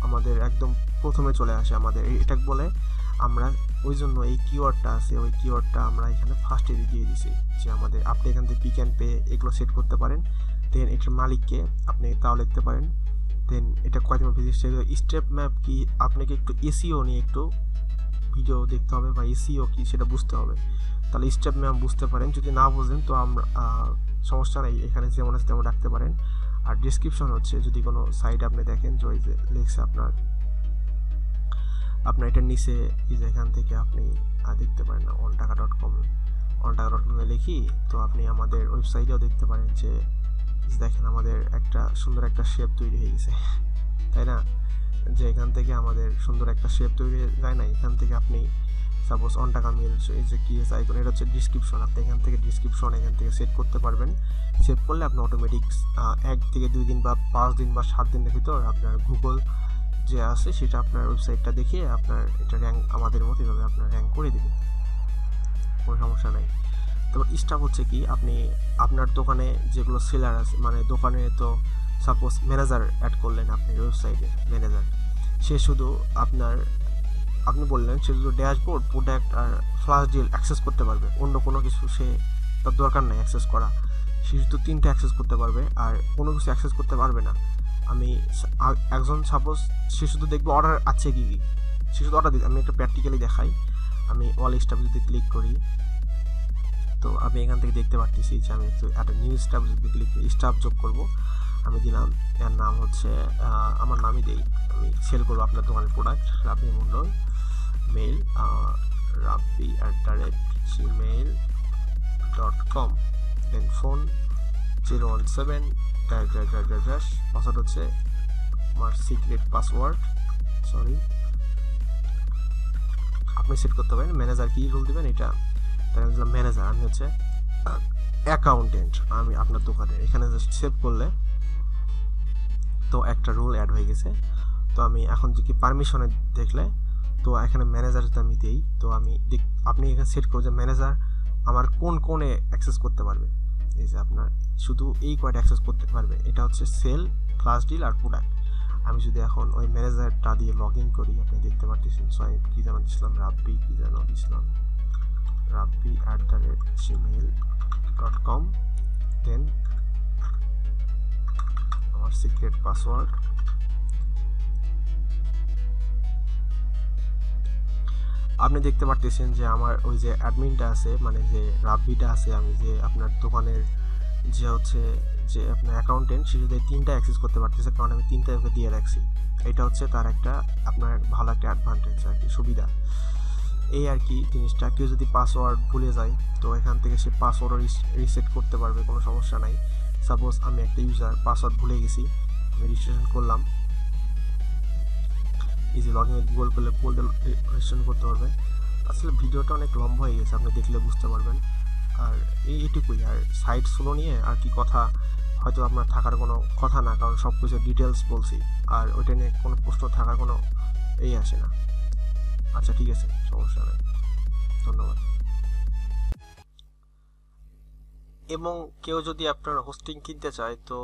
আমাদের একদম প্রথমে চলে আসে আমাদের, এটা বলে আমরা ওই জন্য এই কিওয়ার্ডটা আছে, ওই কিওয়ার্ডটা আমরা এখানে ফার্স্টে দিয়ে দিছি যে আমাদের, আপনি এখান থেকে পিক অ্যান্ড পে এগুলো সেট করতে পারেন। দেন এটার মালিককে আপনি তাও লিখতে পারেন। দেন এটা কয়দিন ভিজিট, স্টেপ ম্যাপ কি, আপনাকে একটু এসইও নিয়ে একটু ভিডিও দেখতে হবে বা এসইও কি সেটা বুঝতে হবে, তাহলে স্টেপ ম্যাপ বুঝতে পারেন। যদি না বুঝেন তো আমরা সমস্যা নেই, এখানে যেমন আছে তেমন রাখতে পারেন। আর ডিসক্রিপশন হচ্ছে যদি কোনো সাইট আপনি দেখেন যে ওই যে লিখছে আপনার এটার নিচে এই যে এখান থেকে আপনি দেখতে পারেন না onetaka.com লিখি, তো আপনি আমাদের ওয়েবসাইটেও দেখতে পারেন যে দেখেন আমাদের একটা সুন্দর একটা শেপ তৈরি হয়ে গেছে, তাই না? যে এখান থেকে আমাদের সুন্দর একটা শেপ তৈরি হয়ে যায় না, এখান থেকে আপনি সাপোজ 1 টাকা মিল, এই যে কি আছে আইকন, এটা হচ্ছে ডিসক্রিপশন। আপনি এখান থেকে সেট করতে পারবেন। সেভ করলে আপনি অটোমেটিক 1 থেকে 2 দিন বা 5 দিন বা 7 দিনের ভিতর আপনার গুগল যে আছে সেটা আপনার ওয়েবসাইটটা দেখিয়ে আপনার এটা র্যাঙ্ক আমাদের মতো এভাবে আপনার র্যাঙ্ক করে দেবে, কোনো সমস্যা নেই। তারপর স্টাফ হচ্ছে কি, আপনি আপনার দোকানে যেগুলো সেলার আছে, মানে দোকানে তো সাপোজ ম্যানেজার অ্যাড করলেন, আপনি ওয়েবসাইটে ম্যানেজার, সে শুধু আপনি বললেন সে শুধু ড্যাশবোর্ড, প্রোডাক্ট আর ফ্ল্যাশ ডিল অ্যাক্সেস করতে পারবে, অন্য কোনো কিছু সে তার দরকার নাই অ্যাক্সেস করা। সে শুধু 3টে অ্যাক্সেস করতে পারবে আর কোনো কিছু অ্যাক্সেস করতে পারবে না। একজন সাপোজ সে শুধু দেখবে অর্ডার আছে কি সে শুধু অর্ডার দিতে। আমি একটা প্র্যাকটিক্যালি দেখাই, আমি অল স্টাফ যদি ক্লিক করি তো আমি এখান থেকে দেখতে পাচ্ছি যে আমি একটা নিউ স্টাফ যদি ক্লিক স্টাফ যোগ করব, আমি দিলাম এর নাম হচ্ছে আমার নামই দেই, আমি সেল করবো আপনার দোকানের প্রোডাক্ট, রাব্বি মন্ডল, মেইল rabbi@gmail.com, দেন ফোন 017 পাসওয়ার্ড হচ্ছে আমার সিক্রেট পাসওয়ার্ড, আপনি সেট করতে পারেন। ম্যানেজার কি রোল দিবেন এটা, তাই আমি দিলাম ম্যানেজার, আমি হচ্ছে অ্যাকাউন্টেন্ট আমি আপনার দোকানে, এখানে জাস্ট সেভ করলে তো একটা রুল অ্যাড হয়ে গেছে। তো আমি এখন যদি পারমিশনে দেখলে তো এখানে ম্যানেজার যদি আমি দিই তো আমি আপনি এখানে সেট করো যে ম্যানেজার আমার কোন কোনে অ্যাক্সেস করতে পারবে। এই যে আপনার শুধু এই কয়টা অ্যাক্সেস করতে পারবে, এটা হচ্ছে সেল, ফ্লাশ ডিল আর প্রোডাক্ট। আমি যদি এখন ওই ম্যানেজারটা দিয়ে লগ ইন করি, আপনি দেখতে পারতেছেন। সো আমি কী যেন দিছিলাম, রাব্বি কী যেন দিছিলাম, rabbi@gmail.com, দেন আমার সিক্রেট পাসওয়ার্ড। আপনি দেখতে পারতেছেন যে আমার ওই যে অ্যাডমিনটা আছে, মানে যে রাব্বিটা আছে, আমি যে আপনার দোকানের যে হচ্ছে যে আপনার অ্যাকাউন্টেন্ট, সে যদি 3টা অ্যাক্সেস করতে পারতেছে, কারণ আমি 3টা ওকে দিয়ে রাখছি। এটা হচ্ছে তার একটা আপনার ভালো একটা অ্যাডভান্টেজ আর কি, সুবিধা এই আর কি জিনিসটা। কেউ যদি পাসওয়ার্ড ভুলে যায় তো এখান থেকে সে পাসওয়ার্ডও রিসেট করতে পারবে, কোনো সমস্যা নাই। সাপোজ আমি একটা ইউজার পাসওয়ার্ড ভুলে গেছি, আমি রেজিস্ট্রেশন করলাম, এই যে লগ ইন গুগল করলে গুগল রেজিস্ট্রেশন করতে পারবে। আসলে ভিডিওটা অনেক লম্বা হয়ে গেছে, আপনি দেখলে বুঝতে পারবেন। আর এইটুকুই, আর সাইট স্লো নিয়ে আর কি কথা হয়তো আপনার থাকার কোনো কথা না, কারণ সব কিছু ডিটেলস বলছি, আর ওইটা নিয়ে কোনো প্রশ্ন থাকার কোনো এই আসে না। আচ্ছা ঠিক আছে, সমস্যা নেই, ধন্যবাদ। এবং কেউ যদি আপনার হোস্টিং কিনতে চায় তো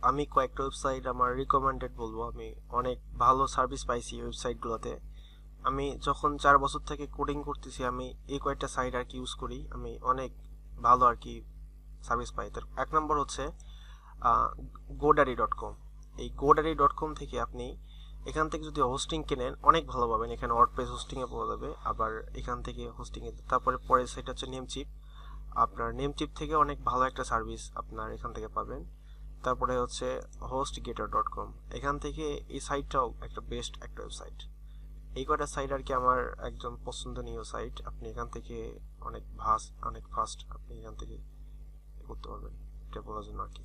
আমি কয়েকটা ওয়েবসাইট আমার রিকমেন্ডেড বলবো। আমি অনেক ভালো সার্ভিস পাইছি ওয়েবসাইটগুলোতে। আমি যখন 4 বছর থেকে কোডিং করতেছি, আমি এই কয়েকটা সাইট আর কি ইউজ করি, আমি অনেক ভালো আর কি সার্ভিস পাই। তার 1 নম্বর হচ্ছে godaddy.com। এই godaddy.com থেকে আপনি এখান থেকে যদি হোস্টিং কেনেন অনেক ভালো পাবেন। এখানে ওয়ার্ডপ্রেস হোস্টিংয়ে পাওয়া যাবে, আবার এখান থেকে হোস্টিংয়ে। তারপরে পরের সাইট হচ্ছে নেমচিপ। আপনার নেমচিপ থেকে অনেক ভালো একটা সার্ভিস আপনার এখান থেকে পাবেন। তারপরে হচ্ছে hostgator.com, এখান থেকে এই সাইটটাও একটা বেস্ট একটা ওয়েবসাইট। এই কয়টা সাইট আর কি আমার একদম পছন্দনীয় সাইট। আপনি এখান থেকে অনেক ফাস্ট আপনি এখান থেকে করতে পারবেন, এটা বলার জন্য আর কি।